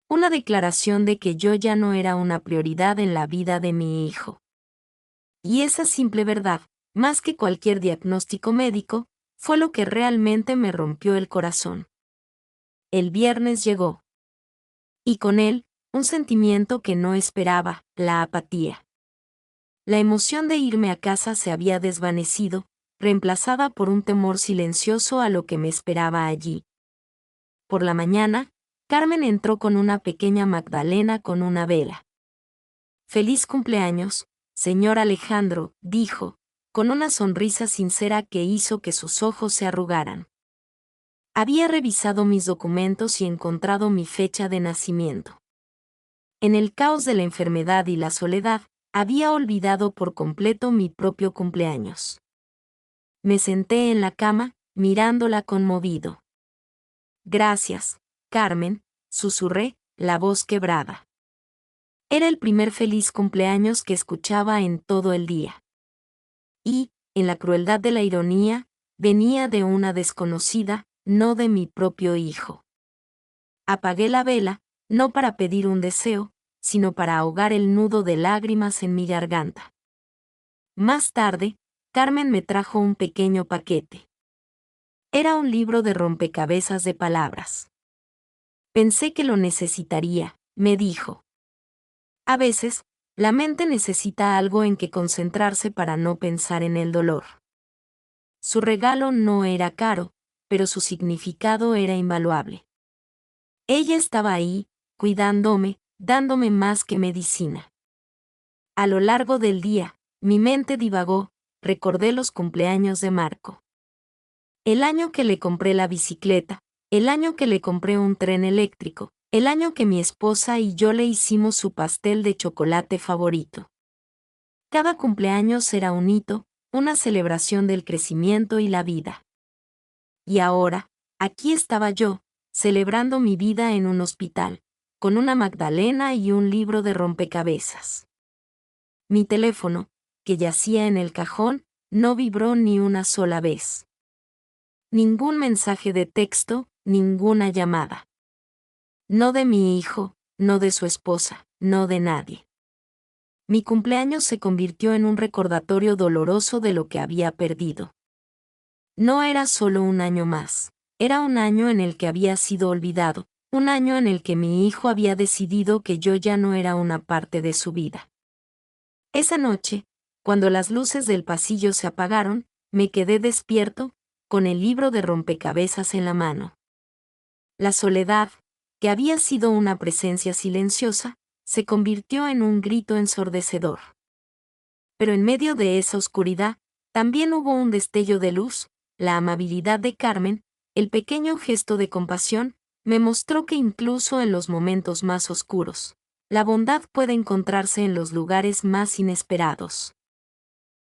Una declaración de que yo ya no era una prioridad en la vida de mi hijo. Y esa simple verdad, más que cualquier diagnóstico médico, fue lo que realmente me rompió el corazón. El viernes llegó. Y con él, un sentimiento que no esperaba, la apatía. La emoción de irme a casa se había desvanecido, reemplazada por un temor silencioso a lo que me esperaba allí. Por la mañana, Carmen entró con una pequeña Magdalena con una vela. Feliz cumpleaños, señor Alejandro, dijo, con una sonrisa sincera que hizo que sus ojos se arrugaran. Había revisado mis documentos y encontrado mi fecha de nacimiento. En el caos de la enfermedad y la soledad, había olvidado por completo mi propio cumpleaños. Me senté en la cama, mirándola conmovido. Gracias, Carmen, susurré, la voz quebrada. Era el primer feliz cumpleaños que escuchaba en todo el día. Y, en la crueldad de la ironía, venía de una desconocida, no de mi propio hijo. Apagué la vela, no para pedir un deseo, sino para ahogar el nudo de lágrimas en mi garganta. Más tarde, Carmen me trajo un pequeño paquete. Era un libro de rompecabezas de palabras. Pensé que lo necesitaría, me dijo. A veces, la mente necesita algo en que concentrarse para no pensar en el dolor. Su regalo no era caro, pero su significado era invaluable. Ella estaba ahí, cuidándome, dándome más que medicina. A lo largo del día, mi mente divagó, recordé los cumpleaños de Marco. El año que le compré la bicicleta, el año que le compré un tren eléctrico, el año que mi esposa y yo le hicimos su pastel de chocolate favorito. Cada cumpleaños era un hito, una celebración del crecimiento y la vida. Y ahora, aquí estaba yo, celebrando mi vida en un hospital, con una magdalena y un libro de rompecabezas. Mi teléfono, que yacía en el cajón, no vibró ni una sola vez. Ningún mensaje de texto, ninguna llamada. No de mi hijo, no de su esposa, no de nadie. Mi cumpleaños se convirtió en un recordatorio doloroso de lo que había perdido. No era solo un año más, era un año en el que había sido olvidado, un año en el que mi hijo había decidido que yo ya no era una parte de su vida. Esa noche, cuando las luces del pasillo se apagaron, me quedé despierto, con el libro de rompecabezas en la mano. La soledad, que había sido una presencia silenciosa, se convirtió en un grito ensordecedor. Pero en medio de esa oscuridad, también hubo un destello de luz, la amabilidad de Carmen, el pequeño gesto de compasión, me mostró que incluso en los momentos más oscuros, la bondad puede encontrarse en los lugares más inesperados.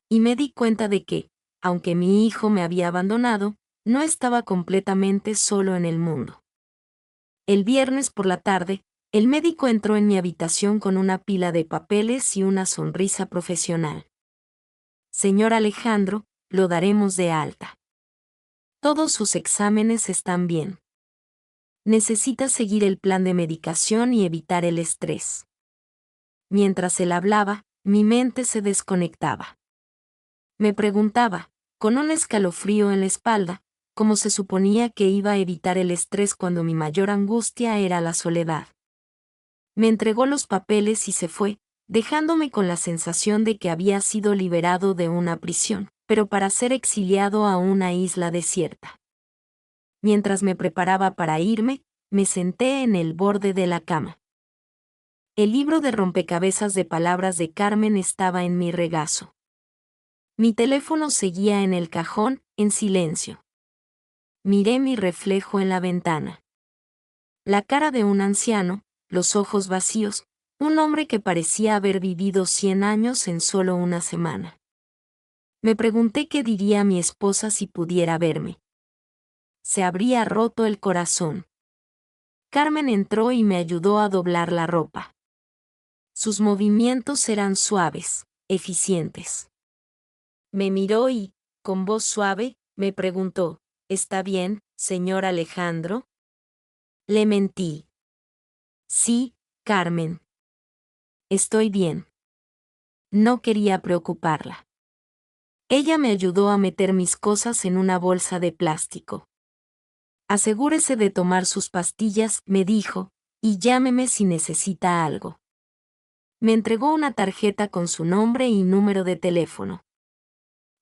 Y me di cuenta de que, aunque mi hijo me había abandonado, no estaba completamente solo en el mundo. El viernes por la tarde, el médico entró en mi habitación con una pila de papeles y una sonrisa profesional. Señor Alejandro, lo daremos de alta. Todos sus exámenes están bien. Necesita seguir el plan de medicación y evitar el estrés. Mientras él hablaba, mi mente se desconectaba. Me preguntaba, con un escalofrío en la espalda, cómo se suponía que iba a evitar el estrés cuando mi mayor angustia era la soledad. Me entregó los papeles y se fue, dejándome con la sensación de que había sido liberado de una prisión, pero para ser exiliado a una isla desierta. Mientras me preparaba para irme, me senté en el borde de la cama. El libro de rompecabezas de palabras de Carmen estaba en mi regazo. Mi teléfono seguía en el cajón, en silencio. Miré mi reflejo en la ventana. La cara de un anciano, los ojos vacíos, un hombre que parecía haber vivido 100 años en solo una semana. Me pregunté qué diría mi esposa si pudiera verme. Se habría roto el corazón. Carmen entró y me ayudó a doblar la ropa. Sus movimientos eran suaves, eficientes. Me miró y, con voz suave, me preguntó, ¿está bien, señor Alejandro? Le mentí. Sí, Carmen. Estoy bien. No quería preocuparla. Ella me ayudó a meter mis cosas en una bolsa de plástico. Asegúrese de tomar sus pastillas, me dijo, y llámeme si necesita algo. Me entregó una tarjeta con su nombre y número de teléfono.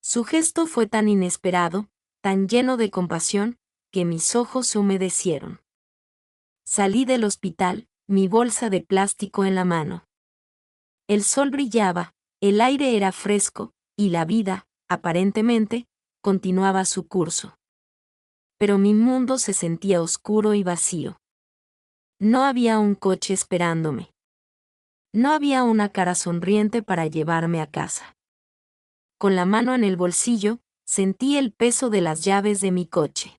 Su gesto fue tan inesperado, tan lleno de compasión, que mis ojos se humedecieron. Salí del hospital, mi bolsa de plástico en la mano. El sol brillaba, el aire era fresco, y la vida, aparentemente, continuaba su curso. Pero mi mundo se sentía oscuro y vacío. No había un coche esperándome. No había una cara sonriente para llevarme a casa. Con la mano en el bolsillo, sentí el peso de las llaves de mi coche.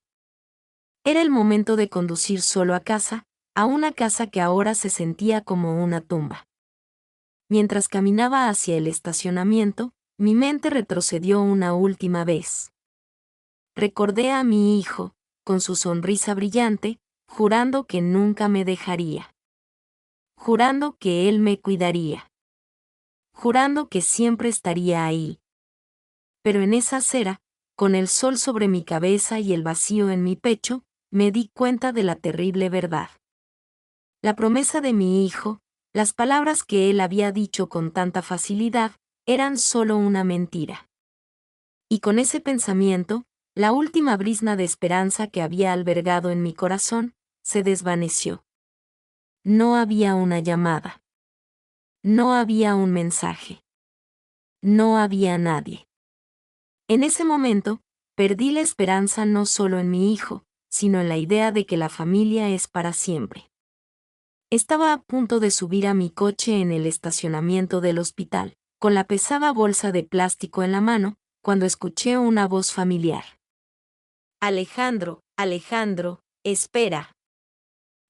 Era el momento de conducir solo a casa, a una casa que ahora se sentía como una tumba. Mientras caminaba hacia el estacionamiento, mi mente retrocedió una última vez. Recordé a mi hijo, con su sonrisa brillante, jurando que nunca me dejaría. Jurando que él me cuidaría. Jurando que siempre estaría ahí. Pero en esa acera, con el sol sobre mi cabeza y el vacío en mi pecho, me di cuenta de la terrible verdad. La promesa de mi hijo, las palabras que él había dicho con tanta facilidad, eran solo una mentira. Y con ese pensamiento, la última brizna de esperanza que había albergado en mi corazón, se desvaneció. No había una llamada. No había un mensaje. No había nadie. En ese momento, perdí la esperanza no solo en mi hijo, sino en la idea de que la familia es para siempre. Estaba a punto de subir a mi coche en el estacionamiento del hospital, con la pesada bolsa de plástico en la mano, cuando escuché una voz familiar. Alejandro, Alejandro, espera.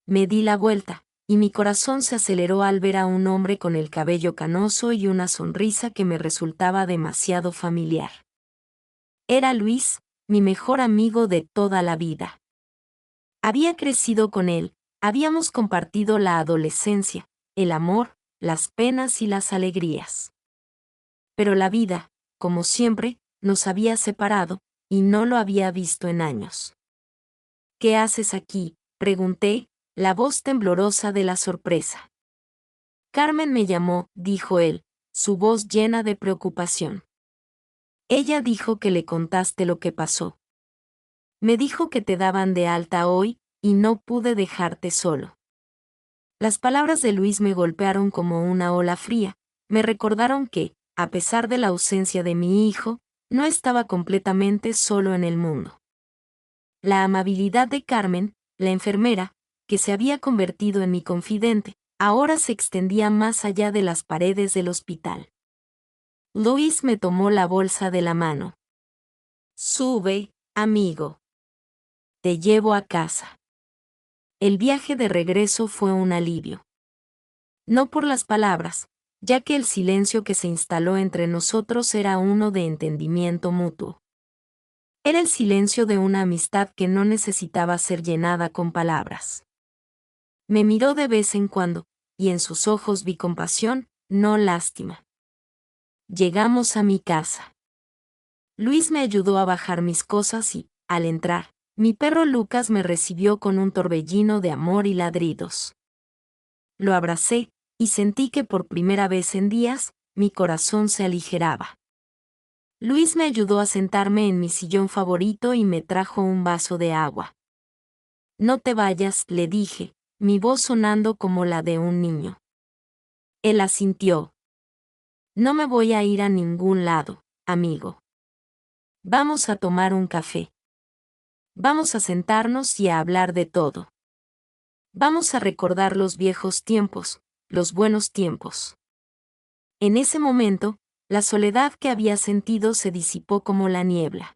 Me di la vuelta, y mi corazón se aceleró al ver a un hombre con el cabello canoso y una sonrisa que me resultaba demasiado familiar. Era Luis, mi mejor amigo de toda la vida. Había crecido con él, habíamos compartido la adolescencia, el amor, las penas y las alegrías. Pero la vida, como siempre, nos había separado, y no lo había visto en años. ¿Qué haces aquí?, pregunté, la voz temblorosa de la sorpresa. Carmen me llamó, dijo él, su voz llena de preocupación. Ella dijo que le contaste lo que pasó. Me dijo que te daban de alta hoy, y no pude dejarte solo. Las palabras de Luis me golpearon como una ola fría, me recordaron que, a pesar de la ausencia de mi hijo, no estaba completamente solo en el mundo. La amabilidad de Carmen, la enfermera, que se había convertido en mi confidente, ahora se extendía más allá de las paredes del hospital. Luis me tomó la bolsa de la mano. Sube, amigo. Te llevo a casa. El viaje de regreso fue un alivio. No por las palabras, ya que el silencio que se instaló entre nosotros era uno de entendimiento mutuo. Era el silencio de una amistad que no necesitaba ser llenada con palabras. Me miró de vez en cuando, y en sus ojos vi compasión, no lástima. Llegamos a mi casa. Luis me ayudó a bajar mis cosas y, al entrar, mi perro Lucas me recibió con un torbellino de amor y ladridos. Lo abracé, y sentí que por primera vez en días, mi corazón se aligeraba. Luis me ayudó a sentarme en mi sillón favorito y me trajo un vaso de agua. No te vayas, le dije, mi voz sonando como la de un niño. Él asintió. No me voy a ir a ningún lado, amigo. Vamos a tomar un café. Vamos a sentarnos y a hablar de todo. Vamos a recordar los viejos tiempos, los buenos tiempos. En ese momento, la soledad que había sentido se disipó como la niebla.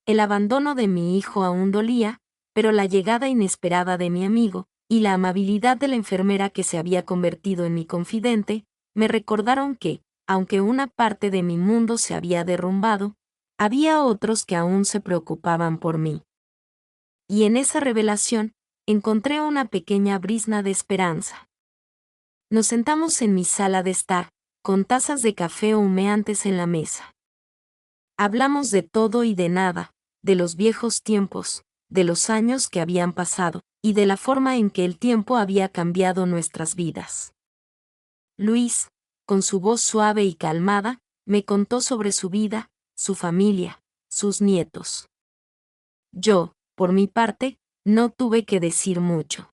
El abandono de mi hijo aún dolía, pero la llegada inesperada de mi amigo, y la amabilidad de la enfermera que se había convertido en mi confidente, me recordaron que, aunque una parte de mi mundo se había derrumbado, había otros que aún se preocupaban por mí. Y en esa revelación, encontré una pequeña brizna de esperanza. Nos sentamos en mi sala de estar, con tazas de café humeantes en la mesa. Hablamos de todo y de nada, de los viejos tiempos, de los años que habían pasado, y de la forma en que el tiempo había cambiado nuestras vidas. Luis, con su voz suave y calmada, me contó sobre su vida, su familia, sus nietos. Yo, por mi parte, no tuve que decir mucho.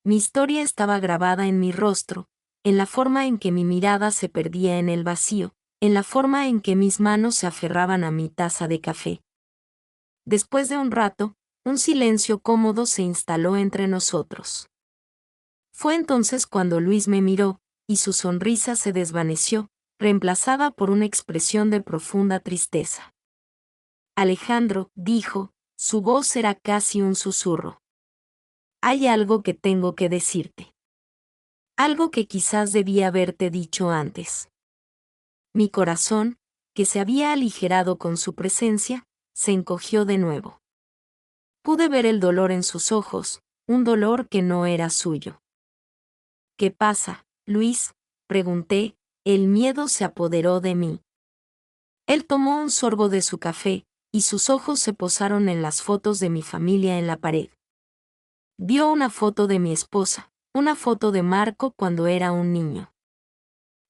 Mi historia estaba grabada en mi rostro, en la forma en que mi mirada se perdía en el vacío, en la forma en que mis manos se aferraban a mi taza de café. Después de un rato, un silencio cómodo se instaló entre nosotros. Fue entonces cuando Luis me miró, y su sonrisa se desvaneció, reemplazada por una expresión de profunda tristeza. Alejandro, dijo, su voz era casi un susurro. Hay algo que tengo que decirte. Algo que quizás debía haberte dicho antes. Mi corazón, que se había aligerado con su presencia, se encogió de nuevo. Pude ver el dolor en sus ojos, un dolor que no era suyo. ¿Qué pasa, Luis?, pregunté, el miedo se apoderó de mí. Él tomó un sorbo de su café, y sus ojos se posaron en las fotos de mi familia en la pared. Vio una foto de mi esposa, una foto de Marco cuando era un niño.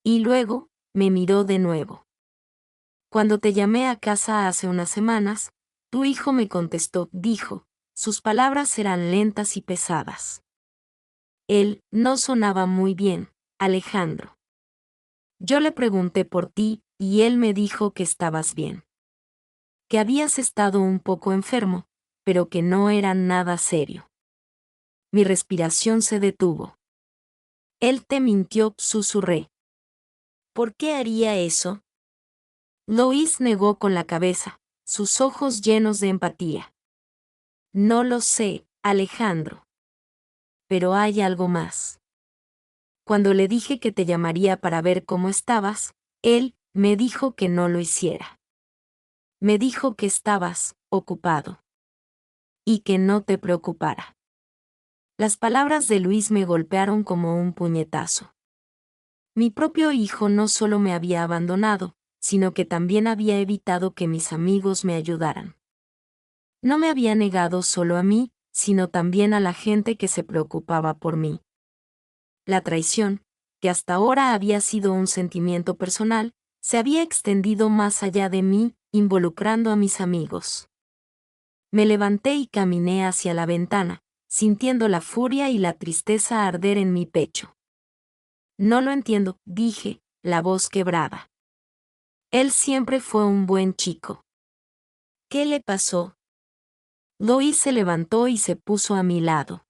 Y luego, me miró de nuevo. Cuando te llamé a casa hace unas semanas, tu hijo me contestó, dijo, sus palabras eran lentas y pesadas. Él no sonaba muy bien, Alejandro. Yo le pregunté por ti, y él me dijo que estabas bien. Que habías estado un poco enfermo, pero que no era nada serio. Mi respiración se detuvo. Él te mintió, susurré. ¿Por qué haría eso? Lois negó con la cabeza, sus ojos llenos de empatía. No lo sé, Alejandro. Pero hay algo más. Cuando le dije que te llamaría para ver cómo estabas, él me dijo que no lo hiciera. Me dijo que estabas ocupado. Y que no te preocupara. Las palabras de Luis me golpearon como un puñetazo. Mi propio hijo no solo me había abandonado, sino que también había evitado que mis amigos me ayudaran. No me había negado solo a mí, sino también a la gente que se preocupaba por mí. La traición, que hasta ahora había sido un sentimiento personal, se había extendido más allá de mí, involucrando a mis amigos. Me levanté y caminé hacia la ventana, sintiendo la furia y la tristeza arder en mi pecho. No lo entiendo, dije, la voz quebrada. Él siempre fue un buen chico. ¿Qué le pasó? Lois se levantó y se puso a mi lado.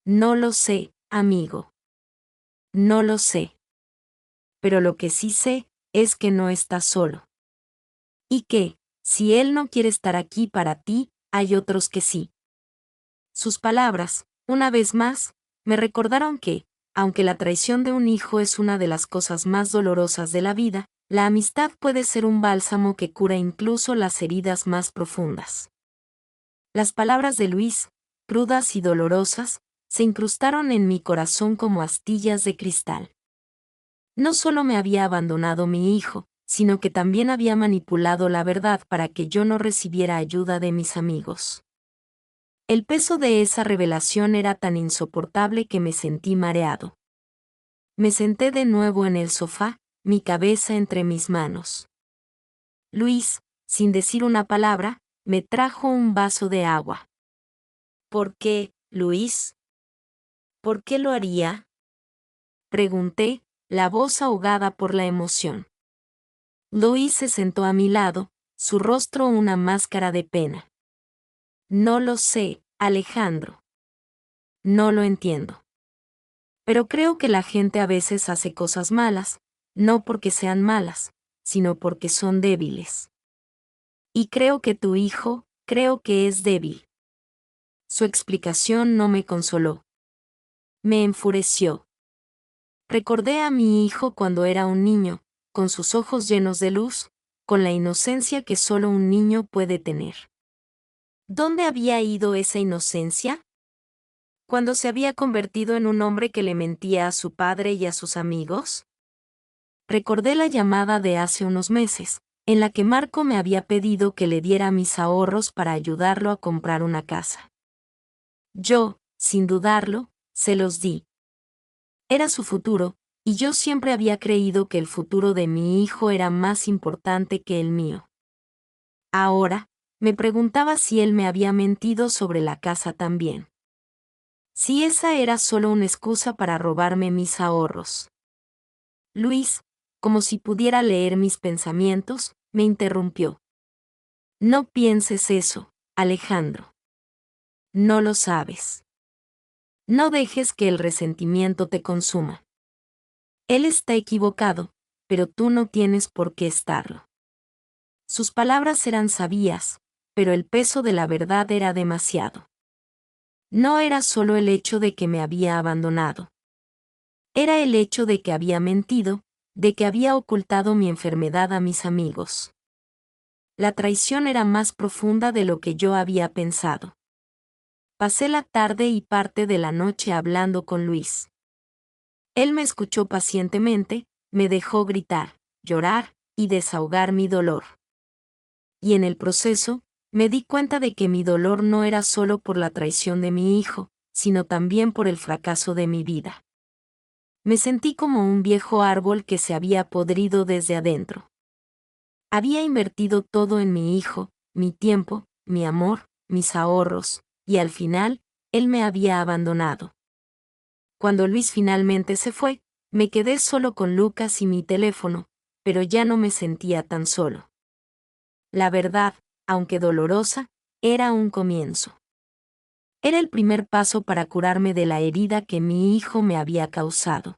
No lo sé, amigo. No lo sé. Pero lo que sí sé, es que no estás solo. Y que, si él no quiere estar aquí para ti, hay otros que sí. Sus palabras, una vez más, me recordaron que, aunque la traición de un hijo es una de las cosas más dolorosas de la vida, la amistad puede ser un bálsamo que cura incluso las heridas más profundas. Las palabras de Luis, crudas y dolorosas, se incrustaron en mi corazón como astillas de cristal. No solo me había abandonado mi hijo, sino que también había manipulado la verdad para que yo no recibiera ayuda de mis amigos. El peso de esa revelación era tan insoportable que me sentí mareado. Me senté de nuevo en el sofá, mi cabeza entre mis manos. Luis, sin decir una palabra, me trajo un vaso de agua. ¿Por qué, Luis? ¿Por qué lo haría? Pregunté, la voz ahogada por la emoción. Luis se sentó a mi lado, su rostro una máscara de pena. No lo sé, Alejandro. No lo entiendo. Pero creo que la gente a veces hace cosas malas, no porque sean malas, sino porque son débiles. Y creo que tu hijo, creo que es débil. Su explicación no me consoló. Me enfureció. Recordé a mi hijo cuando era un niño, con sus ojos llenos de luz, con la inocencia que solo un niño puede tener. ¿Dónde había ido esa inocencia? ¿Cuando se había convertido en un hombre que le mentía a su padre y a sus amigos? Recordé la llamada de hace unos meses, en la que Marco me había pedido que le diera mis ahorros para ayudarlo a comprar una casa. Yo, sin dudarlo, se los di. Era su futuro, y yo siempre había creído que el futuro de mi hijo era más importante que el mío. Ahora, me preguntaba si él me había mentido sobre la casa también. Si esa era solo una excusa para robarme mis ahorros. Luis, como si pudiera leer mis pensamientos, me interrumpió. No pienses eso, Alejandro. No lo sabes. No dejes que el resentimiento te consuma. Él está equivocado, pero tú no tienes por qué estarlo. Sus palabras eran sabias, pero el peso de la verdad era demasiado. No era solo el hecho de que me había abandonado. Era el hecho de que había mentido, de que había ocultado mi enfermedad a mis amigos. La traición era más profunda de lo que yo había pensado. Pasé la tarde y parte de la noche hablando con Luis. Él me escuchó pacientemente, me dejó gritar, llorar y desahogar mi dolor. Y en el proceso, me di cuenta de que mi dolor no era solo por la traición de mi hijo, sino también por el fracaso de mi vida. Me sentí como un viejo árbol que se había podrido desde adentro. Había invertido todo en mi hijo, mi tiempo, mi amor, mis ahorros, y al final, él me había abandonado. Cuando Luis finalmente se fue, me quedé solo con Lucas y mi teléfono, pero ya no me sentía tan solo. La verdad, aunque dolorosa, era un comienzo. Era el primer paso para curarme de la herida que mi hijo me había causado.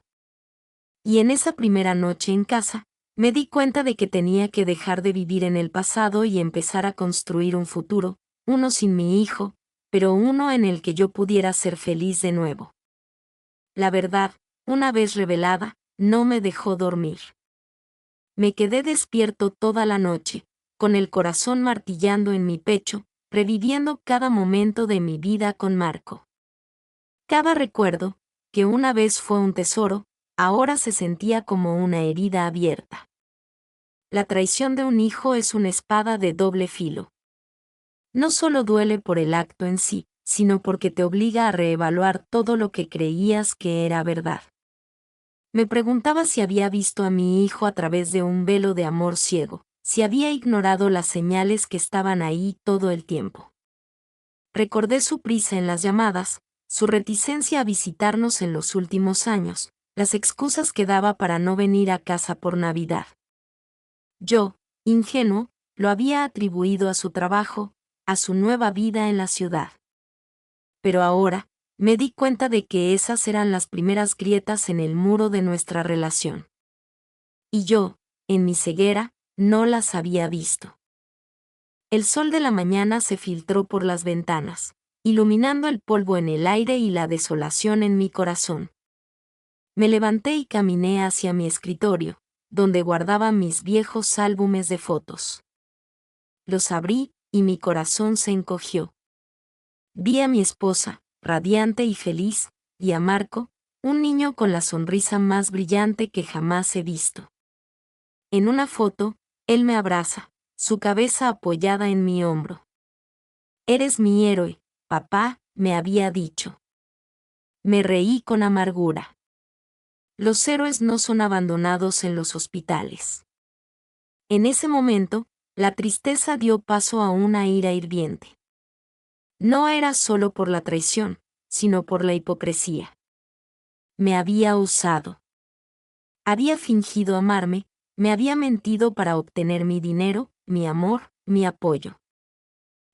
Y en esa primera noche en casa, me di cuenta de que tenía que dejar de vivir en el pasado y empezar a construir un futuro, uno sin mi hijo, pero uno en el que yo pudiera ser feliz de nuevo. La verdad, una vez revelada, no me dejó dormir. Me quedé despierto toda la noche, con el corazón martillando en mi pecho, reviviendo cada momento de mi vida con Marco. Cada recuerdo, que una vez fue un tesoro, ahora se sentía como una herida abierta. La traición de un hijo es una espada de doble filo. No solo duele por el acto en sí, sino porque te obliga a reevaluar todo lo que creías que era verdad. Me preguntaba si había visto a mi hijo a través de un velo de amor ciego, si había ignorado las señales que estaban ahí todo el tiempo. Recordé su prisa en las llamadas, su reticencia a visitarnos en los últimos años, las excusas que daba para no venir a casa por Navidad. Yo, ingenuo, lo había atribuido a su trabajo, a su nueva vida en la ciudad. Pero ahora, me di cuenta de que esas eran las primeras grietas en el muro de nuestra relación. Y yo, en mi ceguera, no las había visto. El sol de la mañana se filtró por las ventanas, iluminando el polvo en el aire y la desolación en mi corazón. Me levanté y caminé hacia mi escritorio, donde guardaba mis viejos álbumes de fotos. Los abrí, y mi corazón se encogió. Vi a mi esposa, radiante y feliz, y a Marco, un niño con la sonrisa más brillante que jamás he visto. En una foto, él me abraza, su cabeza apoyada en mi hombro. Eres mi héroe, papá, me había dicho. Me reí con amargura. Los héroes no son abandonados en los hospitales. En ese momento, la tristeza dio paso a una ira hirviente. No era solo por la traición, sino por la hipocresía. Me había usado. Había fingido amarme, me había mentido para obtener mi dinero, mi amor, mi apoyo.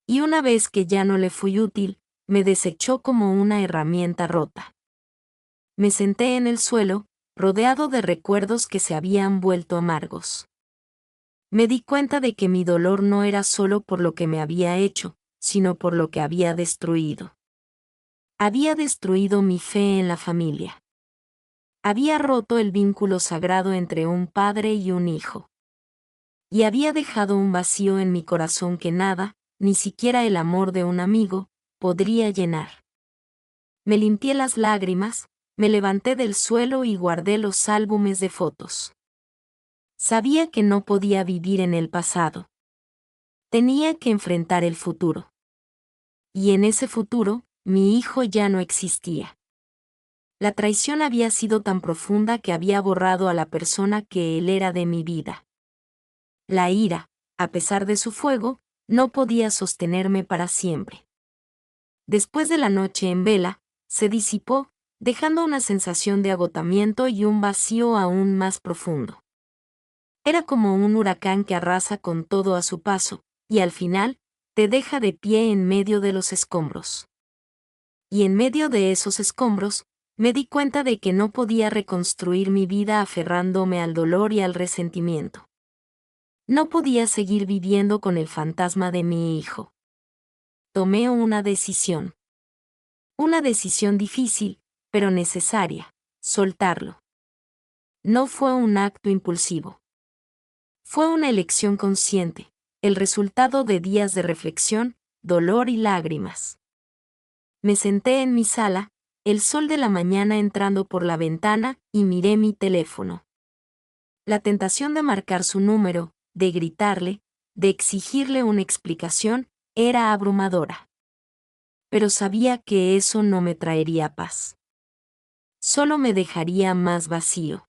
Y una vez que ya no le fui útil, me desechó como una herramienta rota. Me senté en el suelo, rodeado de recuerdos que se habían vuelto amargos. Me di cuenta de que mi dolor no era solo por lo que me había hecho, sino por lo que había destruido. Había destruido mi fe en la familia. Había roto el vínculo sagrado entre un padre y un hijo. Y había dejado un vacío en mi corazón que nada, ni siquiera el amor de un amigo, podría llenar. Me limpié las lágrimas, me levanté del suelo y guardé los álbumes de fotos. Sabía que no podía vivir en el pasado. Tenía que enfrentar el futuro. Y en ese futuro, mi hijo ya no existía. La traición había sido tan profunda que había borrado a la persona que él era de mi vida. La ira, a pesar de su fuego, no podía sostenerme para siempre. Después de la noche en vela, se disipó, dejando una sensación de agotamiento y un vacío aún más profundo. Era como un huracán que arrasa con todo a su paso, y al final, te deja de pie en medio de los escombros. Y en medio de esos escombros, me di cuenta de que no podía reconstruir mi vida aferrándome al dolor y al resentimiento. No podía seguir viviendo con el fantasma de mi hijo. Tomé una decisión. Una decisión difícil, pero necesaria: soltarlo. No fue un acto impulsivo. Fue una elección consciente, el resultado de días de reflexión, dolor y lágrimas. Me senté en mi sala, el sol de la mañana entrando por la ventana, y miré mi teléfono. La tentación de marcar su número, de gritarle, de exigirle una explicación, era abrumadora. Pero sabía que eso no me traería paz. Solo me dejaría más vacío.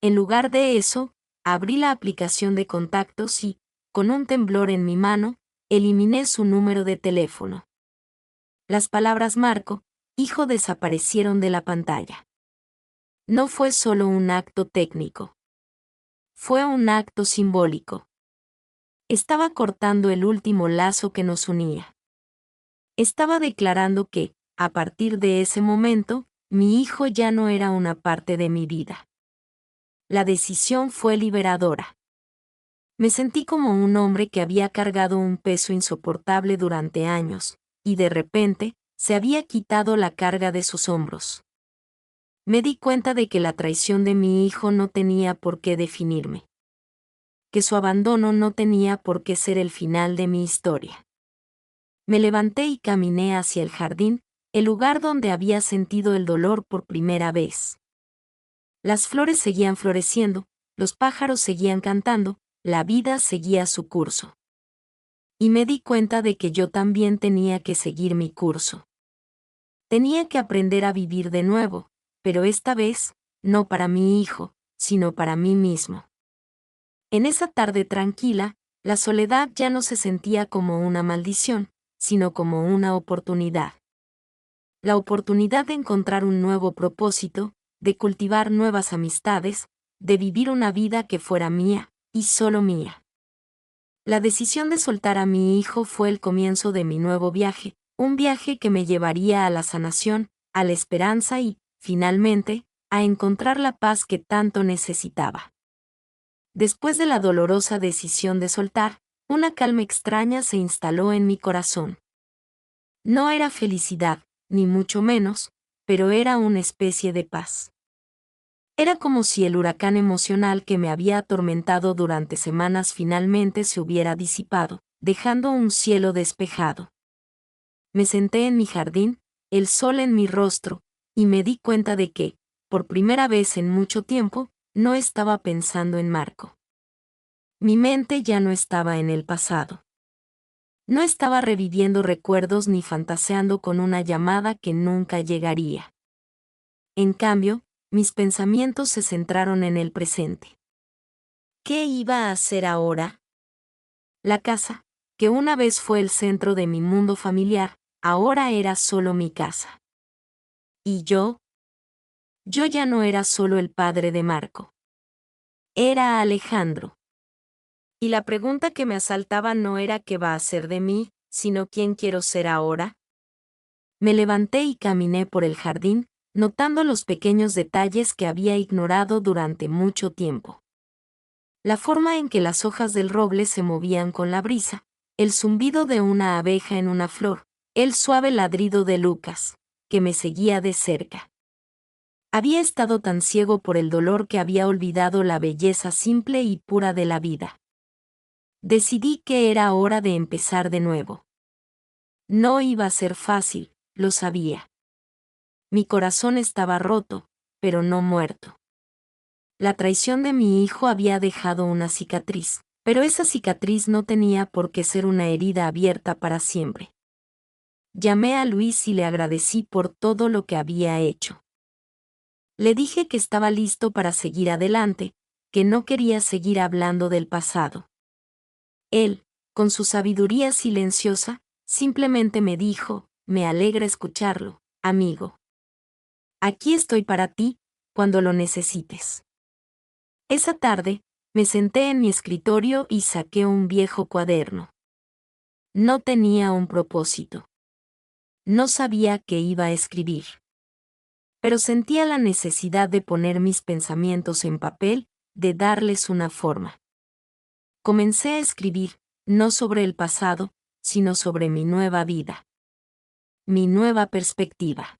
En lugar de eso, abrí la aplicación de contactos y, con un temblor en mi mano, eliminé su número de teléfono. Las palabras Marco, hijo, desaparecieron de la pantalla. No fue solo un acto técnico. Fue un acto simbólico. Estaba cortando el último lazo que nos unía. Estaba declarando que, a partir de ese momento, mi hijo ya no era una parte de mi vida. La decisión fue liberadora. Me sentí como un hombre que había cargado un peso insoportable durante años, y de repente, se había quitado la carga de sus hombros. Me di cuenta de que la traición de mi hijo no tenía por qué definirme. Que su abandono no tenía por qué ser el final de mi historia. Me levanté y caminé hacia el jardín, el lugar donde había sentido el dolor por primera vez. Las flores seguían floreciendo, los pájaros seguían cantando, la vida seguía su curso. Y me di cuenta de que yo también tenía que seguir mi curso. Tenía que aprender a vivir de nuevo, pero esta vez, no para mi hijo, sino para mí mismo. En esa tarde tranquila, la soledad ya no se sentía como una maldición, sino como una oportunidad. La oportunidad de encontrar un nuevo propósito, de cultivar nuevas amistades, de vivir una vida que fuera mía, y solo mía. La decisión de soltar a mi hijo fue el comienzo de mi nuevo viaje, un viaje que me llevaría a la sanación, a la esperanza y, finalmente, a encontrar la paz que tanto necesitaba. Después de la dolorosa decisión de soltar, una calma extraña se instaló en mi corazón. No era felicidad, ni mucho menos, pero era una especie de paz. Era como si el huracán emocional que me había atormentado durante semanas finalmente se hubiera disipado, dejando un cielo despejado. Me senté en mi jardín, el sol en mi rostro, y me di cuenta de que, por primera vez en mucho tiempo, no estaba pensando en Marco. Mi mente ya no estaba en el pasado. No estaba reviviendo recuerdos ni fantaseando con una llamada que nunca llegaría. En cambio, mis pensamientos se centraron en el presente. ¿Qué iba a hacer ahora? La casa, que una vez fue el centro de mi mundo familiar, ahora era solo mi casa. ¿Y yo? Yo ya no era solo el padre de Marco. Era Alejandro. Y la pregunta que me asaltaba no era qué va a ser de mí, sino quién quiero ser ahora. Me levanté y caminé por el jardín, notando los pequeños detalles que había ignorado durante mucho tiempo. La forma en que las hojas del roble se movían con la brisa, el zumbido de una abeja en una flor, el suave ladrido de Lucas, que me seguía de cerca. Había estado tan ciego por el dolor que había olvidado la belleza simple y pura de la vida. Decidí que era hora de empezar de nuevo. No iba a ser fácil, lo sabía. Mi corazón estaba roto, pero no muerto. La traición de mi hijo había dejado una cicatriz, pero esa cicatriz no tenía por qué ser una herida abierta para siempre. Llamé a Luis y le agradecí por todo lo que había hecho. Le dije que estaba listo para seguir adelante, que no quería seguir hablando del pasado. Él, con su sabiduría silenciosa, simplemente me dijo: «Me alegra escucharlo, amigo. Aquí estoy para ti, cuando lo necesites. Esa tarde, me senté en mi escritorio y saqué un viejo cuaderno. No tenía un propósito. No sabía qué iba a escribir. Pero sentía la necesidad de poner mis pensamientos en papel, de darles una forma. Comencé a escribir, no sobre el pasado, sino sobre mi nueva vida. Mi nueva perspectiva.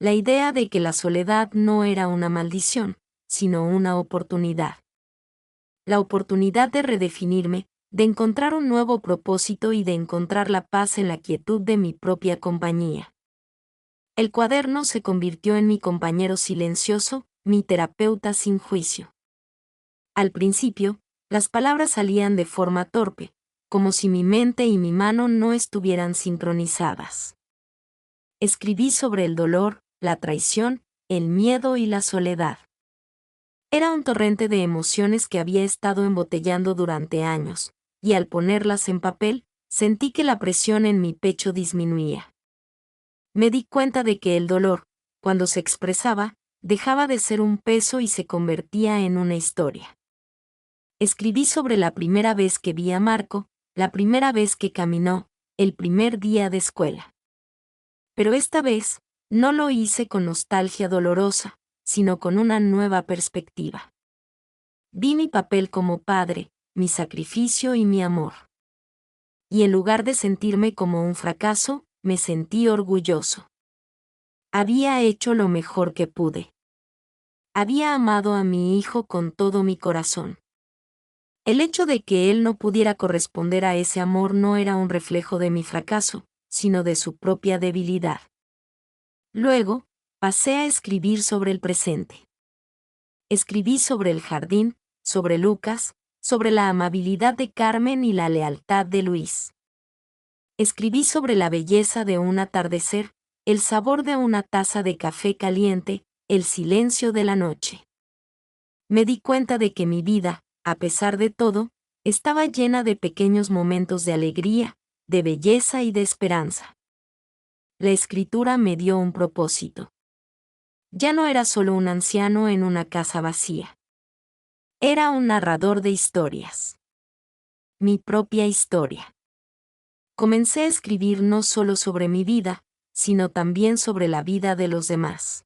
La idea de que la soledad no era una maldición, sino una oportunidad. La oportunidad de redefinirme, de encontrar un nuevo propósito y de encontrar la paz en la quietud de mi propia compañía. El cuaderno se convirtió en mi compañero silencioso, mi terapeuta sin juicio. Al principio, las palabras salían de forma torpe, como si mi mente y mi mano no estuvieran sincronizadas. Escribí sobre el dolor, la traición, el miedo y la soledad. Era un torrente de emociones que había estado embotellando durante años, y al ponerlas en papel, sentí que la presión en mi pecho disminuía. Me di cuenta de que el dolor, cuando se expresaba, dejaba de ser un peso y se convertía en una historia. Escribí sobre la primera vez que vi a Marco, la primera vez que caminó, el primer día de escuela. Pero esta vez, no lo hice con nostalgia dolorosa, sino con una nueva perspectiva. Vi mi papel como padre, mi sacrificio y mi amor. Y en lugar de sentirme como un fracaso, me sentí orgulloso. Había hecho lo mejor que pude. Había amado a mi hijo con todo mi corazón. El hecho de que él no pudiera corresponder a ese amor no era un reflejo de mi fracaso, sino de su propia debilidad. Luego, pasé a escribir sobre el presente. Escribí sobre el jardín, sobre Lucas, sobre la amabilidad de Carmen y la lealtad de Luis. Escribí sobre la belleza de un atardecer, el sabor de una taza de café caliente, el silencio de la noche. Me di cuenta de que mi vida, a pesar de todo, estaba llena de pequeños momentos de alegría, de belleza y de esperanza. La escritura me dio un propósito. Ya no era solo un anciano en una casa vacía. Era un narrador de historias. Mi propia historia. Comencé a escribir no solo sobre mi vida, sino también sobre la vida de los demás.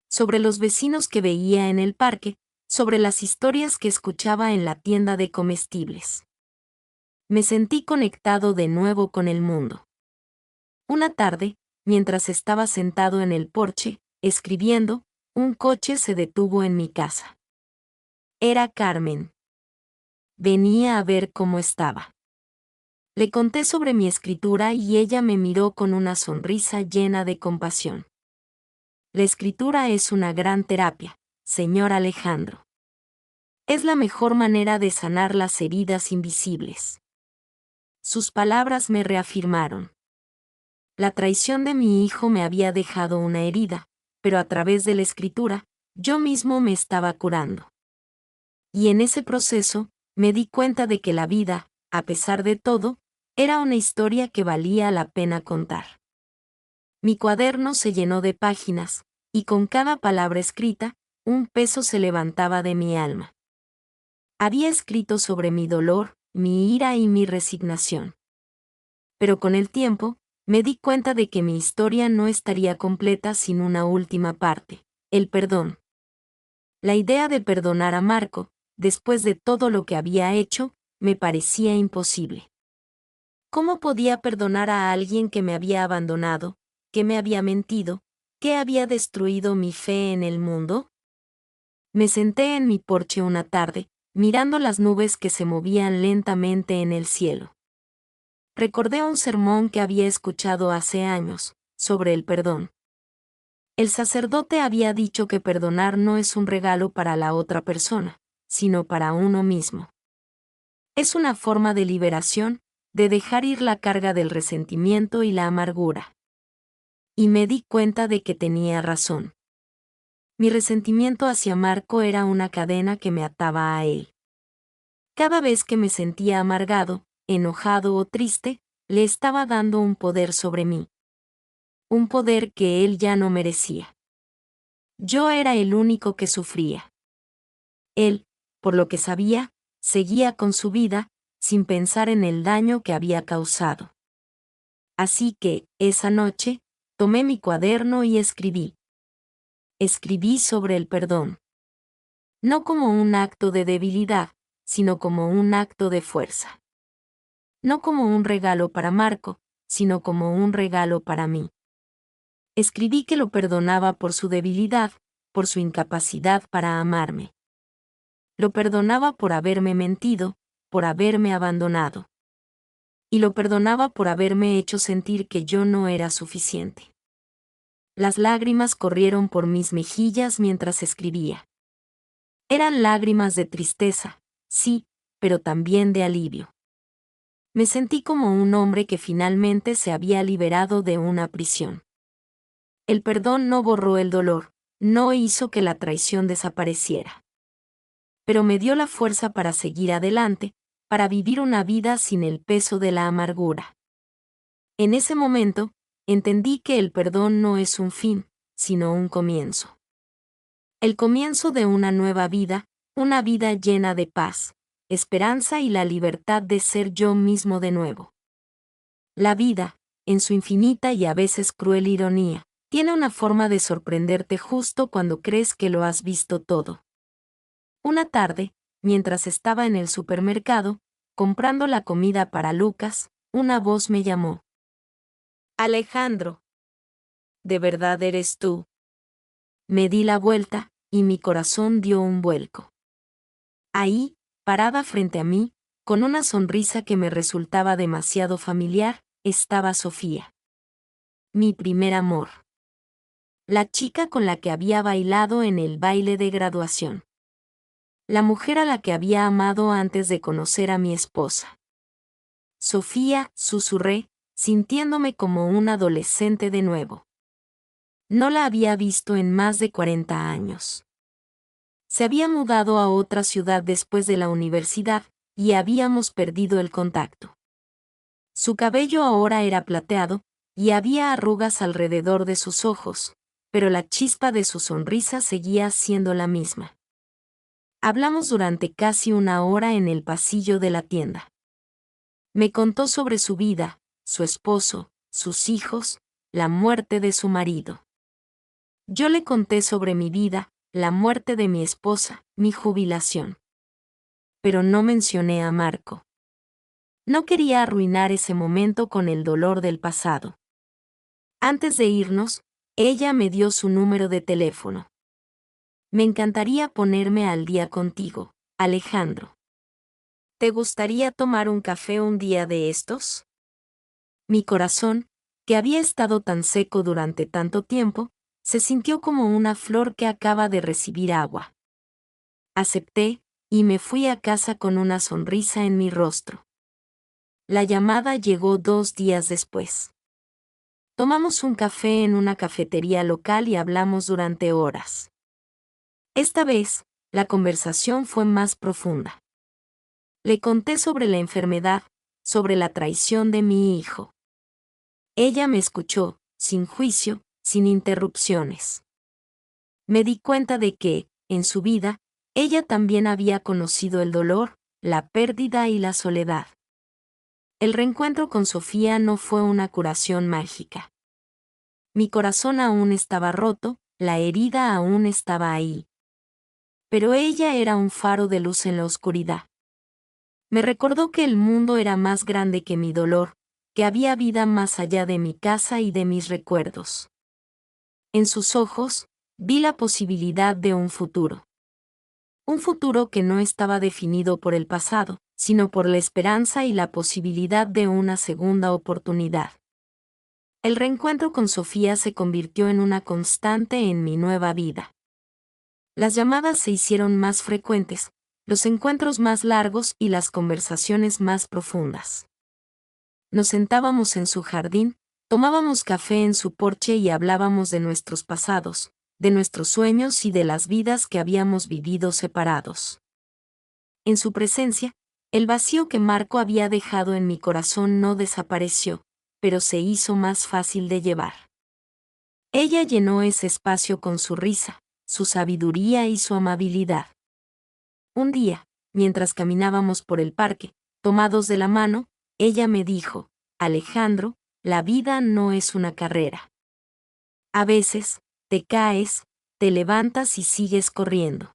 Sobre los vecinos que veía en el parque, sobre las historias que escuchaba en la tienda de comestibles. Me sentí conectado de nuevo con el mundo. Una tarde, mientras estaba sentado en el porche, escribiendo, un coche se detuvo en mi casa. Era Carmen. Venía a ver cómo estaba. Le conté sobre mi escritura y ella me miró con una sonrisa llena de compasión. La escritura es una gran terapia, señor Alejandro. Es la mejor manera de sanar las heridas invisibles. Sus palabras me reafirmaron. La traición de mi hijo me había dejado una herida, pero a través de la escritura, yo mismo me estaba curando. Y en ese proceso, me di cuenta de que la vida, a pesar de todo, era una historia que valía la pena contar. Mi cuaderno se llenó de páginas, y con cada palabra escrita, un peso se levantaba de mi alma. Había escrito sobre mi dolor, mi ira y mi resignación. Pero con el tiempo, me di cuenta de que mi historia no estaría completa sin una última parte, el perdón. La idea de perdonar a Marco, después de todo lo que había hecho, me parecía imposible. ¿Cómo podía perdonar a alguien que me había abandonado, que me había mentido, que había destruido mi fe en el mundo? Me senté en mi porche una tarde, mirando las nubes que se movían lentamente en el cielo. Recordé un sermón que había escuchado hace años, sobre el perdón. El sacerdote había dicho que perdonar no es un regalo para la otra persona, sino para uno mismo. Es una forma de liberación, de dejar ir la carga del resentimiento y la amargura. Y me di cuenta de que tenía razón. Mi resentimiento hacia Marco era una cadena que me ataba a él. Cada vez que me sentía amargado, enojado o triste, le estaba dando un poder sobre mí. un poder que él ya no merecía. Yo era el único que sufría. Él, por lo que sabía, seguía con su vida, sin pensar en el daño que había causado. Así que, esa noche, tomé mi cuaderno y escribí. Escribí sobre el perdón. No como un acto de debilidad, sino como un acto de fuerza. No como un regalo para Marco, sino como un regalo para mí. Escribí que lo perdonaba por su debilidad, por su incapacidad para amarme. Lo perdonaba por haberme mentido, por haberme abandonado. Y lo perdonaba por haberme hecho sentir que yo no era suficiente. Las lágrimas corrieron por mis mejillas mientras escribía. Eran lágrimas de tristeza, sí, pero también de alivio. Me sentí como un hombre que finalmente se había liberado de una prisión. El perdón no borró el dolor, no hizo que la traición desapareciera. Pero me dio la fuerza para seguir adelante, para vivir una vida sin el peso de la amargura. En ese momento, entendí que el perdón no es un fin, sino un comienzo. El comienzo de una nueva vida, una vida llena de paz, esperanza y la libertad de ser yo mismo de nuevo. La vida, en su infinita y a veces cruel ironía, tiene una forma de sorprenderte justo cuando crees que lo has visto todo. Una tarde, mientras estaba en el supermercado, comprando la comida para Lucas, una voz me llamó. Alejandro. ¿De verdad eres tú? Me di la vuelta, y mi corazón dio un vuelco. Ahí, parada frente a mí, con una sonrisa que me resultaba demasiado familiar, estaba Sofía. Mi primer amor. La chica con la que había bailado en el baile de graduación. La mujer a la que había amado antes de conocer a mi esposa. Sofía, susurré, sintiéndome como un adolescente de nuevo. No la había visto en más de 40 años. Se había mudado a otra ciudad después de la universidad, y habíamos perdido el contacto. Su cabello ahora era plateado, y había arrugas alrededor de sus ojos, pero la chispa de su sonrisa seguía siendo la misma. Hablamos durante casi una hora en el pasillo de la tienda. Me contó sobre su vida, su esposo, sus hijos, la muerte de su marido. Yo le conté sobre mi vida, la muerte de mi esposa, mi jubilación. Pero no mencioné a Marco. No quería arruinar ese momento con el dolor del pasado. Antes de irnos, ella me dio su número de teléfono. Me encantaría ponerme al día contigo, Alejandro. ¿Te gustaría tomar un café un día de estos? Mi corazón, que había estado tan seco durante tanto tiempo, se sintió como una flor que acaba de recibir agua. Acepté, y me fui a casa con una sonrisa en mi rostro. La llamada llegó 2 días después. Tomamos un café en una cafetería local y hablamos durante horas. Esta vez, la conversación fue más profunda. Le conté sobre la enfermedad, sobre la traición de mi hijo. Ella me escuchó, sin juicio, sin interrupciones. Me di cuenta de que, en su vida, ella también había conocido el dolor, la pérdida y la soledad. El reencuentro con Sofía no fue una curación mágica. Mi corazón aún estaba roto, la herida aún estaba ahí. Pero ella era un faro de luz en la oscuridad. Me recordó que el mundo era más grande que mi dolor, que había vida más allá de mi casa y de mis recuerdos. En sus ojos, vi la posibilidad de un futuro. Un futuro que no estaba definido por el pasado, sino por la esperanza y la posibilidad de una segunda oportunidad. El reencuentro con Sofía se convirtió en una constante en mi nueva vida. Las llamadas se hicieron más frecuentes, los encuentros más largos y las conversaciones más profundas. Nos sentábamos en su jardín, tomábamos café en su porche y hablábamos de nuestros pasados, de nuestros sueños y de las vidas que habíamos vivido separados. En su presencia, el vacío que Marco había dejado en mi corazón no desapareció, pero se hizo más fácil de llevar. Ella llenó ese espacio con su risa, su sabiduría y su amabilidad. Un día, mientras caminábamos por el parque, tomados de la mano, ella me dijo: Alejandro, la vida no es una carrera. A veces, te caes, te levantas y sigues corriendo.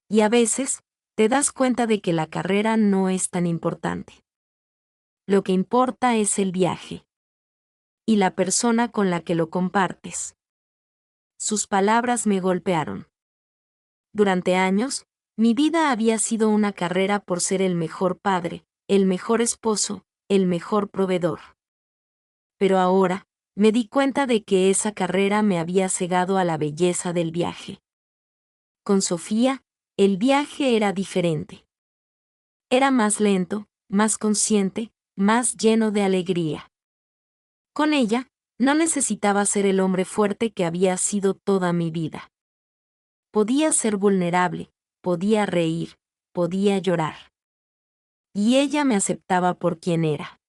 Y a veces, te das cuenta de que la carrera no es tan importante. Lo que importa es el viaje. Y la persona con la que lo compartes. Sus palabras me golpearon. Durante años, mi vida había sido una carrera por ser el mejor padre, el mejor esposo, el mejor proveedor. Pero ahora, me di cuenta de que esa carrera me había cegado a la belleza del viaje. Con Sofía, el viaje era diferente. Era más lento, más consciente, más lleno de alegría. Con ella, no necesitaba ser el hombre fuerte que había sido toda mi vida. Podía ser vulnerable, podía reír, podía llorar. Y ella me aceptaba por quien era.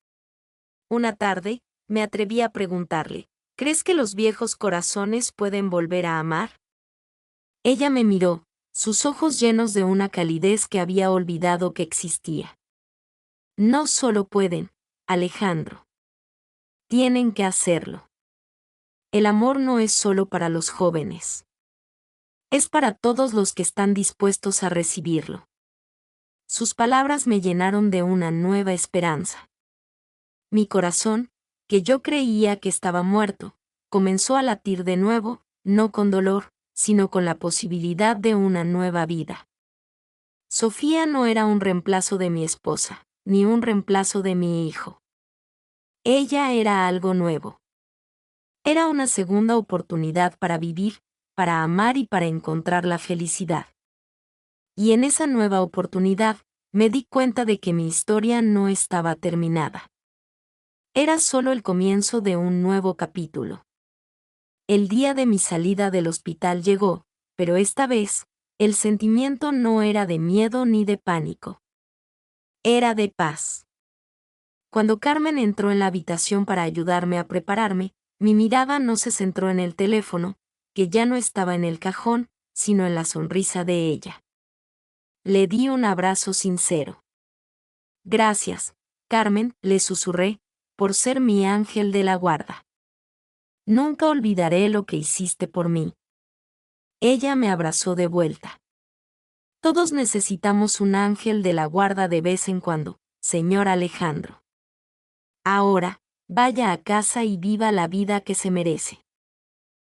Una tarde, me atreví a preguntarle: ¿crees que los viejos corazones pueden volver a amar? Ella me miró, sus ojos llenos de una calidez que había olvidado que existía. No solo pueden, Alejandro. Tienen que hacerlo. El amor no es solo para los jóvenes. Es para todos los que están dispuestos a recibirlo. Sus palabras me llenaron de una nueva esperanza. Mi corazón, que yo creía que estaba muerto, comenzó a latir de nuevo, no con dolor, sino con la posibilidad de una nueva vida. Sofía no era un reemplazo de mi esposa, ni un reemplazo de mi hijo. Ella era algo nuevo. Era una segunda oportunidad para vivir, para amar y para encontrar la felicidad. Y en esa nueva oportunidad, me di cuenta de que mi historia no estaba terminada. Era solo el comienzo de un nuevo capítulo. El día de mi salida del hospital llegó, pero esta vez, el sentimiento no era de miedo ni de pánico. Era de paz. Cuando Carmen entró en la habitación para ayudarme a prepararme, mi mirada no se centró en el teléfono, que ya no estaba en el cajón, sino en la sonrisa de ella. Le di un abrazo sincero. Gracias, Carmen, le susurré, por ser mi ángel de la guarda. Nunca olvidaré lo que hiciste por mí. Ella me abrazó de vuelta. Todos necesitamos un ángel de la guarda de vez en cuando, señor Alejandro. Ahora, vaya a casa y viva la vida que se merece.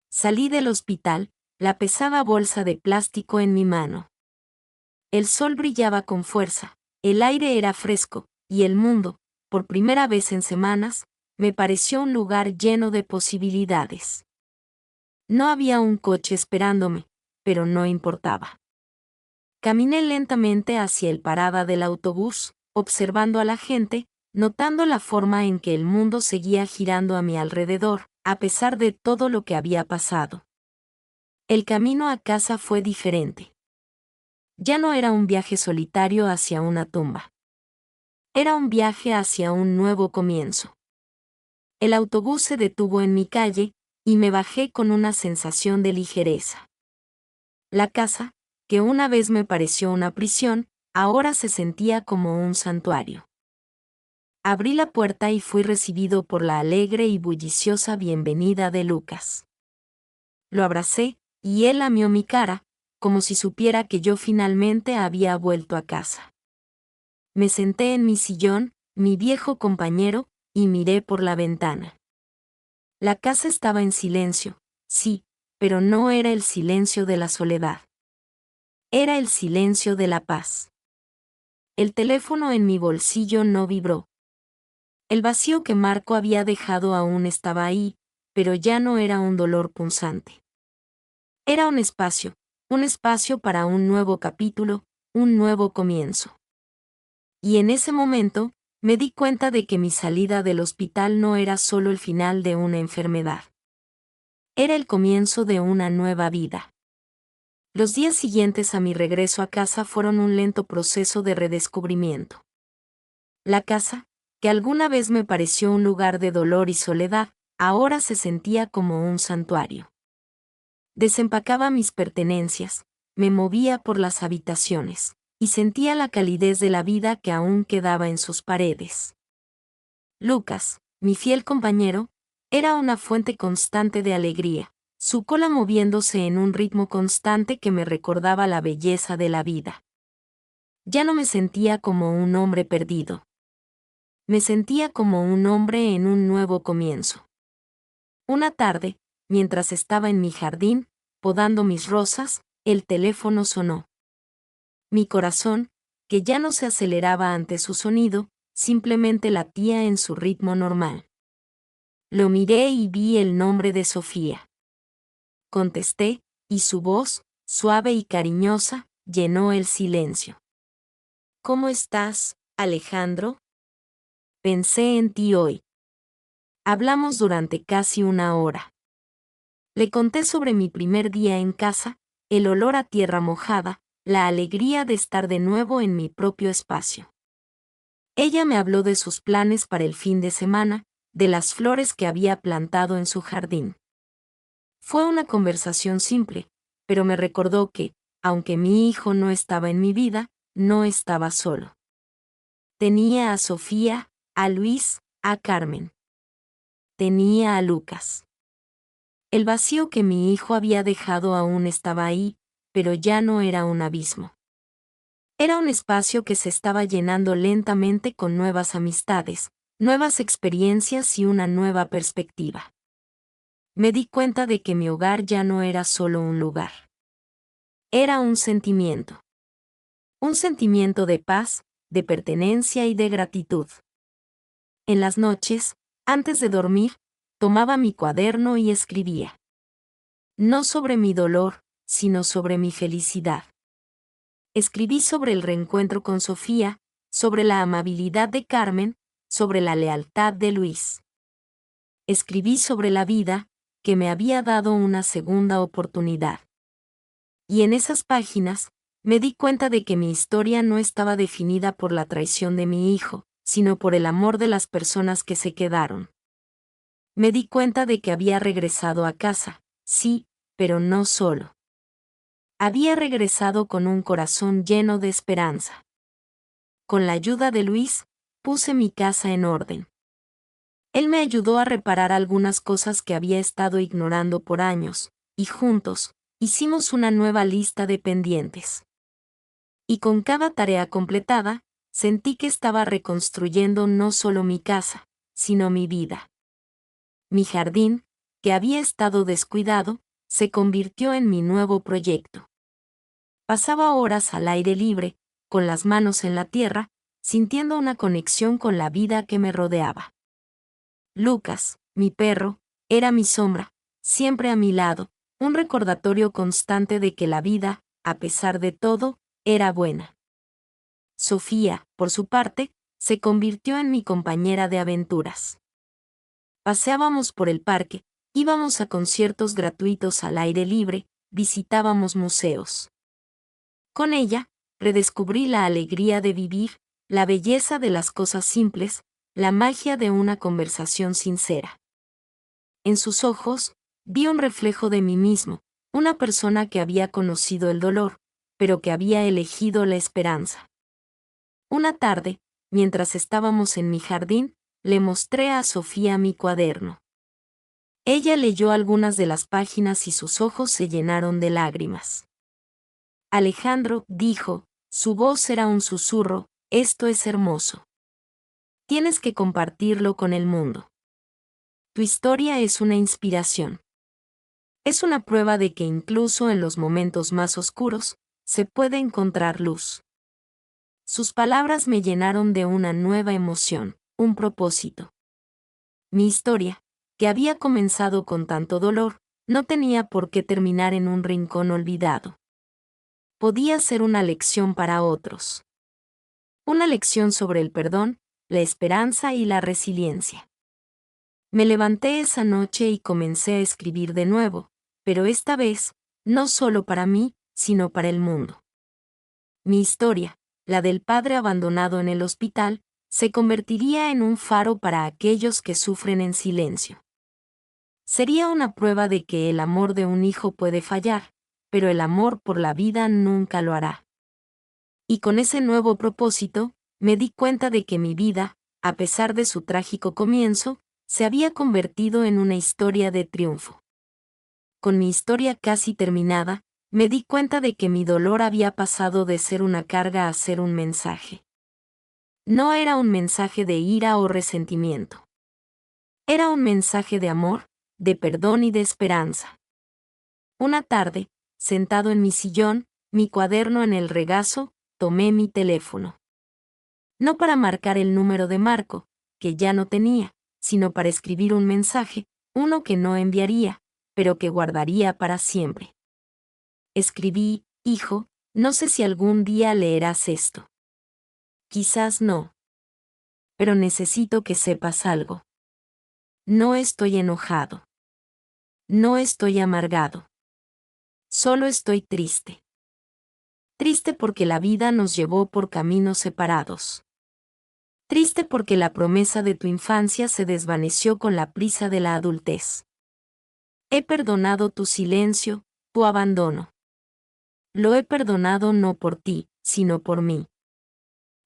Salí del hospital, la pesada bolsa de plástico en mi mano. El sol brillaba con fuerza, el aire era fresco, y el mundo, por primera vez en semanas, me pareció un lugar lleno de posibilidades. No había un coche esperándome, pero no importaba. Caminé lentamente hacia el parada del autobús, observando a la gente, notando la forma en que el mundo seguía girando a mi alrededor, a pesar de todo lo que había pasado. El camino a casa fue diferente. Ya no era un viaje solitario hacia una tumba. Era un viaje hacia un nuevo comienzo. El autobús se detuvo en mi calle, y me bajé con una sensación de ligereza. La casa, que una vez me pareció una prisión, ahora se sentía como un santuario. Abrí la puerta y fui recibido por la alegre y bulliciosa bienvenida de Lucas. Lo abracé, y él lamió mi cara, como si supiera que yo finalmente había vuelto a casa. Me senté en mi sillón, mi viejo compañero, y miré por la ventana. La casa estaba en silencio, sí, pero no era el silencio de la soledad. Era el silencio de la paz. El teléfono en mi bolsillo no vibró. El vacío que Marco había dejado aún estaba ahí, pero ya no era un dolor punzante. Era un espacio para un nuevo capítulo, un nuevo comienzo. Y en ese momento, me di cuenta de que mi salida del hospital no era solo el final de una enfermedad. Era el comienzo de una nueva vida. Los días siguientes a mi regreso a casa fueron un lento proceso de redescubrimiento. La casa, que alguna vez me pareció un lugar de dolor y soledad, ahora se sentía como un santuario. Desempacaba mis pertenencias, me movía por las habitaciones, y sentía la calidez de la vida que aún quedaba en sus paredes. Lucas, mi fiel compañero, era una fuente constante de alegría, su cola moviéndose en un ritmo constante que me recordaba la belleza de la vida. Ya no me sentía como un hombre perdido. Me sentía como un hombre en un nuevo comienzo. Una tarde, mientras estaba en mi jardín, podando mis rosas, el teléfono sonó. Mi corazón, que ya no se aceleraba ante su sonido, simplemente latía en su ritmo normal. Lo miré y vi el nombre de Sofía. Contesté, y su voz, suave y cariñosa, llenó el silencio. ¿Cómo estás, Alejandro? Pensé en ti hoy. Hablamos durante casi una hora. Le conté sobre mi primer día en casa, el olor a tierra mojada, la alegría de estar de nuevo en mi propio espacio. Ella me habló de sus planes para el fin de semana, de las flores que había plantado en su jardín. Fue una conversación simple, pero me recordó que, aunque mi hijo no estaba en mi vida, no estaba solo. Tenía a Sofía, a Luis, a Carmen. Tenía a Lucas. El vacío que mi hijo había dejado aún estaba ahí, pero ya no era un abismo. Era un espacio que se estaba llenando lentamente con nuevas amistades, nuevas experiencias y una nueva perspectiva. Me di cuenta de que mi hogar ya no era solo un lugar. Era un sentimiento. Un sentimiento de paz, de pertenencia y de gratitud. En las noches, antes de dormir, tomaba mi cuaderno y escribía. No sobre mi dolor, sino sobre mi felicidad. Escribí sobre el reencuentro con Sofía, sobre la amabilidad de Carmen, sobre la lealtad de Luis. Escribí sobre la vida, que me había dado una segunda oportunidad. Y en esas páginas, me di cuenta de que mi historia no estaba definida por la traición de mi hijo, sino por el amor de las personas que se quedaron. Me di cuenta de que había regresado a casa, sí, pero no solo. Había regresado con un corazón lleno de esperanza. Con la ayuda de Luis, puse mi casa en orden. Él me ayudó a reparar algunas cosas que había estado ignorando por años, y juntos, hicimos una nueva lista de pendientes. Y con cada tarea completada, sentí que estaba reconstruyendo no solo mi casa, sino mi vida. Mi jardín, que había estado descuidado, se convirtió en mi nuevo proyecto. Pasaba horas al aire libre, con las manos en la tierra, sintiendo una conexión con la vida que me rodeaba. Lucas, mi perro, era mi sombra, siempre a mi lado, un recordatorio constante de que la vida, a pesar de todo, era buena. Sofía, por su parte, se convirtió en mi compañera de aventuras. Paseábamos por el parque, íbamos a conciertos gratuitos al aire libre, visitábamos museos. Con ella, redescubrí la alegría de vivir, la belleza de las cosas simples, la magia de una conversación sincera. En sus ojos, vi un reflejo de mí mismo, una persona que había conocido el dolor, pero que había elegido la esperanza. Una tarde, mientras estábamos en mi jardín, le mostré a Sofía mi cuaderno. Ella leyó algunas de las páginas y sus ojos se llenaron de lágrimas. Alejandro, dijo, su voz era un susurro, esto es hermoso. Tienes que compartirlo con el mundo. Tu historia es una inspiración. Es una prueba de que incluso en los momentos más oscuros, se puede encontrar luz. Sus palabras me llenaron de una nueva emoción, un propósito. Mi historia, que había comenzado con tanto dolor, no tenía por qué terminar en un rincón olvidado. Podía ser una lección para otros. Una lección sobre el perdón, la esperanza y la resiliencia. Me levanté esa noche y comencé a escribir de nuevo, pero esta vez, no solo para mí, sino para el mundo. Mi historia, la del padre abandonado en el hospital, se convertiría en un faro para aquellos que sufren en silencio. Sería una prueba de que el amor de un hijo puede fallar, pero el amor por la vida nunca lo hará. Y con ese nuevo propósito, me di cuenta de que mi vida, a pesar de su trágico comienzo, se había convertido en una historia de triunfo. Con mi historia casi terminada, me di cuenta de que mi dolor había pasado de ser una carga a ser un mensaje. No era un mensaje de ira o resentimiento. Era un mensaje de amor, de perdón y de esperanza. Una tarde, sentado en mi sillón, mi cuaderno en el regazo, tomé mi teléfono. No para marcar el número de Marco, que ya no tenía, sino para escribir un mensaje, uno que no enviaría, pero que guardaría para siempre. Escribí: hijo, no sé si algún día leerás esto. Quizás no. Pero necesito que sepas algo. No estoy enojado. No estoy amargado. Solo estoy triste. Triste porque la vida nos llevó por caminos separados. Triste porque la promesa de tu infancia se desvaneció con la prisa de la adultez. He perdonado tu silencio, tu abandono. Lo he perdonado no por ti, sino por mí.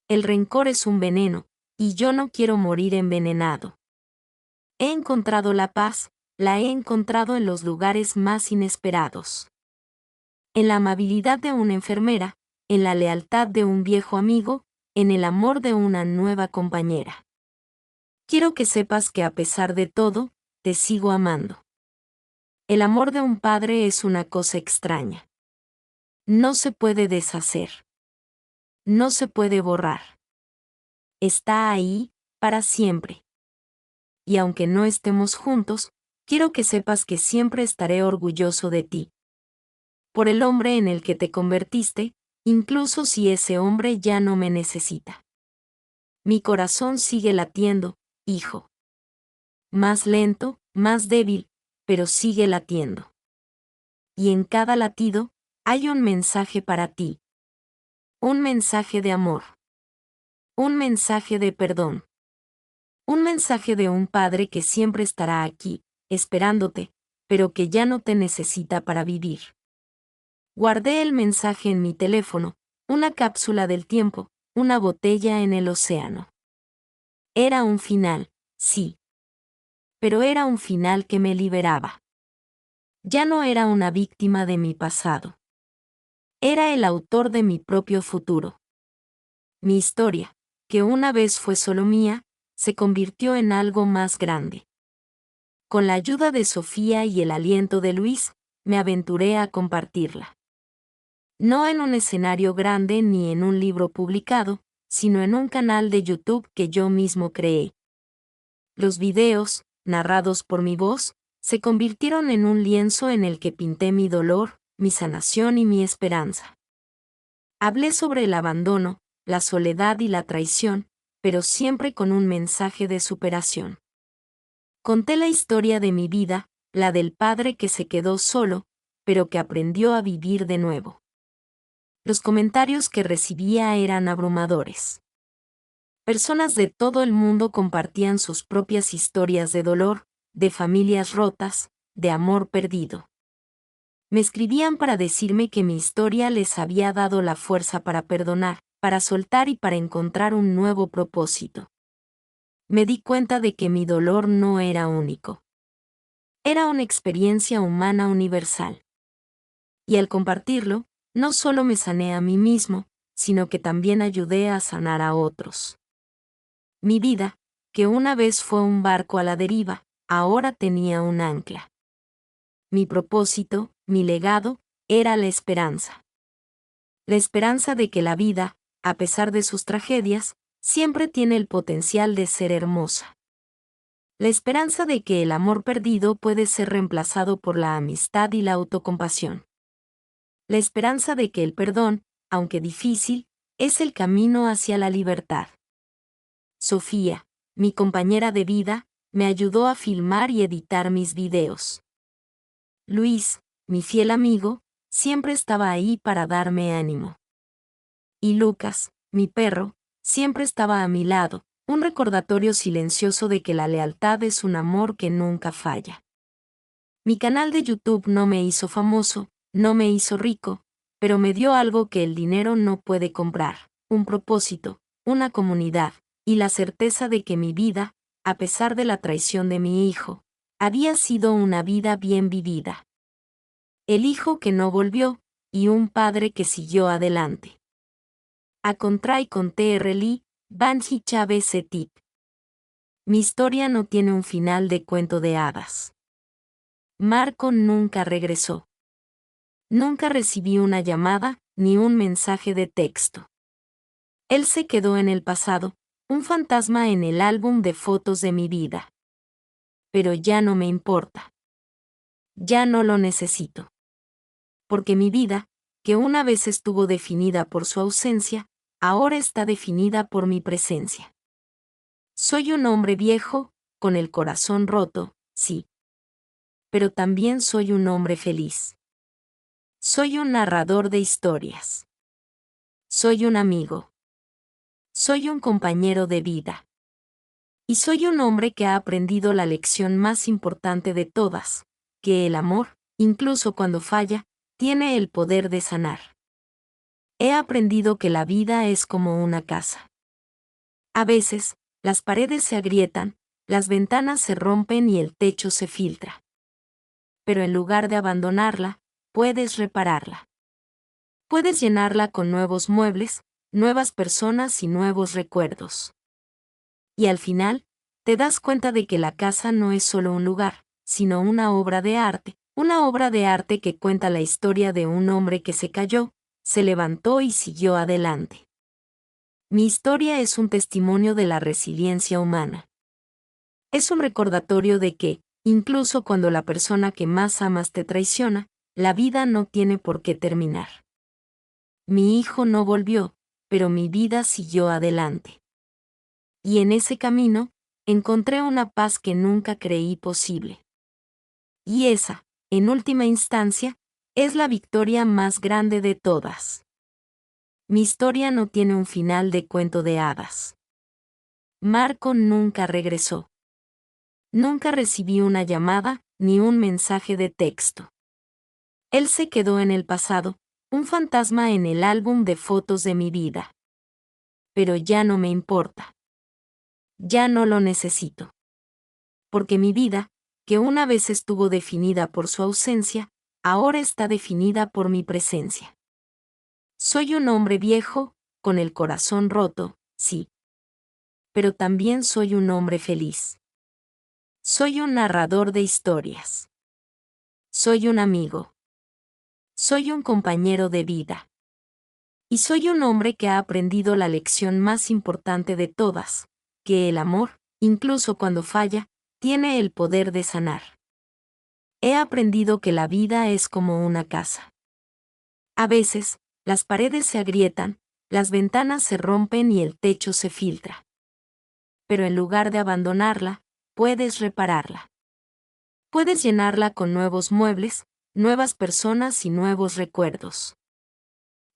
El rencor es un veneno, y yo no quiero morir envenenado. He encontrado la paz, la he encontrado en los lugares más inesperados. En la amabilidad de una enfermera, en la lealtad de un viejo amigo, en el amor de una nueva compañera. Quiero que sepas que a pesar de todo, te sigo amando. El amor de un padre es una cosa extraña. No se puede deshacer. No se puede borrar. Está ahí, para siempre. Y aunque no estemos juntos, quiero que sepas que siempre estaré orgulloso de ti. Por el hombre en el que te convertiste, incluso si ese hombre ya no me necesita. Mi corazón sigue latiendo, hijo. Más lento, más débil, pero sigue latiendo. Y en cada latido, hay un mensaje para ti. Un mensaje de amor. Un mensaje de perdón. Un mensaje de un padre que siempre estará aquí, esperándote, pero que ya no te necesita para vivir. Guardé el mensaje en mi teléfono, una cápsula del tiempo, una botella en el océano. Era un final, sí. Pero era un final que me liberaba. Ya no era una víctima de mi pasado. Era el autor de mi propio futuro. Mi historia, que una vez fue solo mía, se convirtió en algo más grande. Con la ayuda de Sofía y el aliento de Luis, me aventuré a compartirla. No en un escenario grande ni en un libro publicado, sino en un canal de YouTube que yo mismo creé. Los videos, narrados por mi voz, se convirtieron en un lienzo en el que pinté mi dolor, mi sanación y mi esperanza. Hablé sobre el abandono, la soledad y la traición, pero siempre con un mensaje de superación. Conté la historia de mi vida, la del padre que se quedó solo, pero que aprendió a vivir de nuevo. Los comentarios que recibía eran abrumadores. Personas de todo el mundo compartían sus propias historias de dolor, de familias rotas, de amor perdido. Me escribían para decirme que mi historia les había dado la fuerza para perdonar, para soltar y para encontrar un nuevo propósito. Me di cuenta de que mi dolor no era único. Era una experiencia humana universal. Y al compartirlo, no solo me sané a mí mismo, sino que también ayudé a sanar a otros. Mi vida, que una vez fue un barco a la deriva, ahora tenía un ancla. Mi propósito, mi legado, era la esperanza. La esperanza de que la vida, a pesar de sus tragedias, siempre tiene el potencial de ser hermosa. La esperanza de que el amor perdido puede ser reemplazado por la amistad y la autocompasión. La esperanza de que el perdón, aunque difícil, es el camino hacia la libertad. Sofía, mi compañera de vida, me ayudó a filmar y editar mis videos. Luis, mi fiel amigo, siempre estaba ahí para darme ánimo. Y Lucas, mi perro, siempre estaba a mi lado, un recordatorio silencioso de que la lealtad es un amor que nunca falla. Mi canal de YouTube no me hizo famoso, no me hizo rico, pero me dio algo que el dinero no puede comprar: un propósito, una comunidad, y la certeza de que mi vida, a pesar de la traición de mi hijo, había sido una vida bien vivida. El hijo que no volvió, y un padre que siguió adelante. A Contrai con TRLI, Banji Chávez Setip. Mi historia no tiene un final de cuento de hadas. Marco nunca regresó. Nunca recibí una llamada, ni un mensaje de texto. Él se quedó en el pasado, un fantasma en el álbum de fotos de mi vida. Pero ya no me importa. Ya no lo necesito. Porque mi vida, que una vez estuvo definida por su ausencia, ahora está definida por mi presencia. Soy un hombre viejo, con el corazón roto, sí. Pero también soy un hombre feliz. Soy un narrador de historias. Soy un amigo. Soy un compañero de vida. Y soy un hombre que ha aprendido la lección más importante de todas, que el amor, incluso cuando falla, tiene el poder de sanar. He aprendido que la vida es como una casa. A veces, las paredes se agrietan, las ventanas se rompen y el techo se filtra. Pero en lugar de abandonarla, puedes repararla. Puedes llenarla con nuevos muebles, nuevas personas y nuevos recuerdos. Y al final, te das cuenta de que la casa no es solo un lugar, sino una obra de arte que cuenta la historia de un hombre que se cayó, se levantó y siguió adelante. Mi historia es un testimonio de la resiliencia humana. Es un recordatorio de que, incluso cuando la persona que más amas te traiciona, la vida no tiene por qué terminar. Mi hijo no volvió, pero mi vida siguió adelante. Y en ese camino, encontré una paz que nunca creí posible. Y esa, en última instancia, es la victoria más grande de todas. Mi historia no tiene un final de cuento de hadas. Marco nunca regresó. Nunca recibí una llamada, ni un mensaje de texto. Él se quedó en el pasado, un fantasma en el álbum de fotos de mi vida. Pero ya no me importa. Ya no lo necesito. Porque mi vida, que una vez estuvo definida por su ausencia, ahora está definida por mi presencia. Soy un hombre viejo, con el corazón roto, sí. Pero también soy un hombre feliz. Soy un narrador de historias. Soy un amigo. Soy un compañero de vida. Y soy un hombre que ha aprendido la lección más importante de todas, que el amor, incluso cuando falla, tiene el poder de sanar. He aprendido que la vida es como una casa. A veces, las paredes se agrietan, las ventanas se rompen y el techo se filtra. Pero en lugar de abandonarla, puedes repararla. Puedes llenarla con nuevos muebles, nuevas personas y nuevos recuerdos.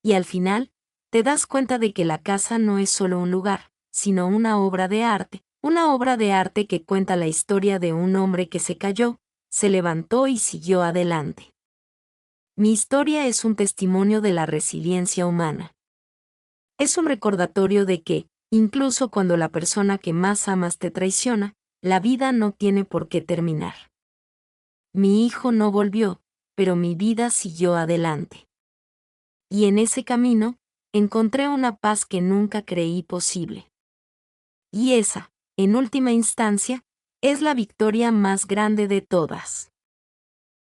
Y al final, te das cuenta de que la casa no es solo un lugar, sino una obra de arte que cuenta la historia de un hombre que se cayó, se levantó y siguió adelante. Mi historia es un testimonio de la resiliencia humana. Es un recordatorio de que, incluso cuando la persona que más amas te traiciona, la vida no tiene por qué terminar. Mi hijo no volvió, pero mi vida siguió adelante. Y en ese camino, encontré una paz que nunca creí posible. Y esa, en última instancia, es la victoria más grande de todas.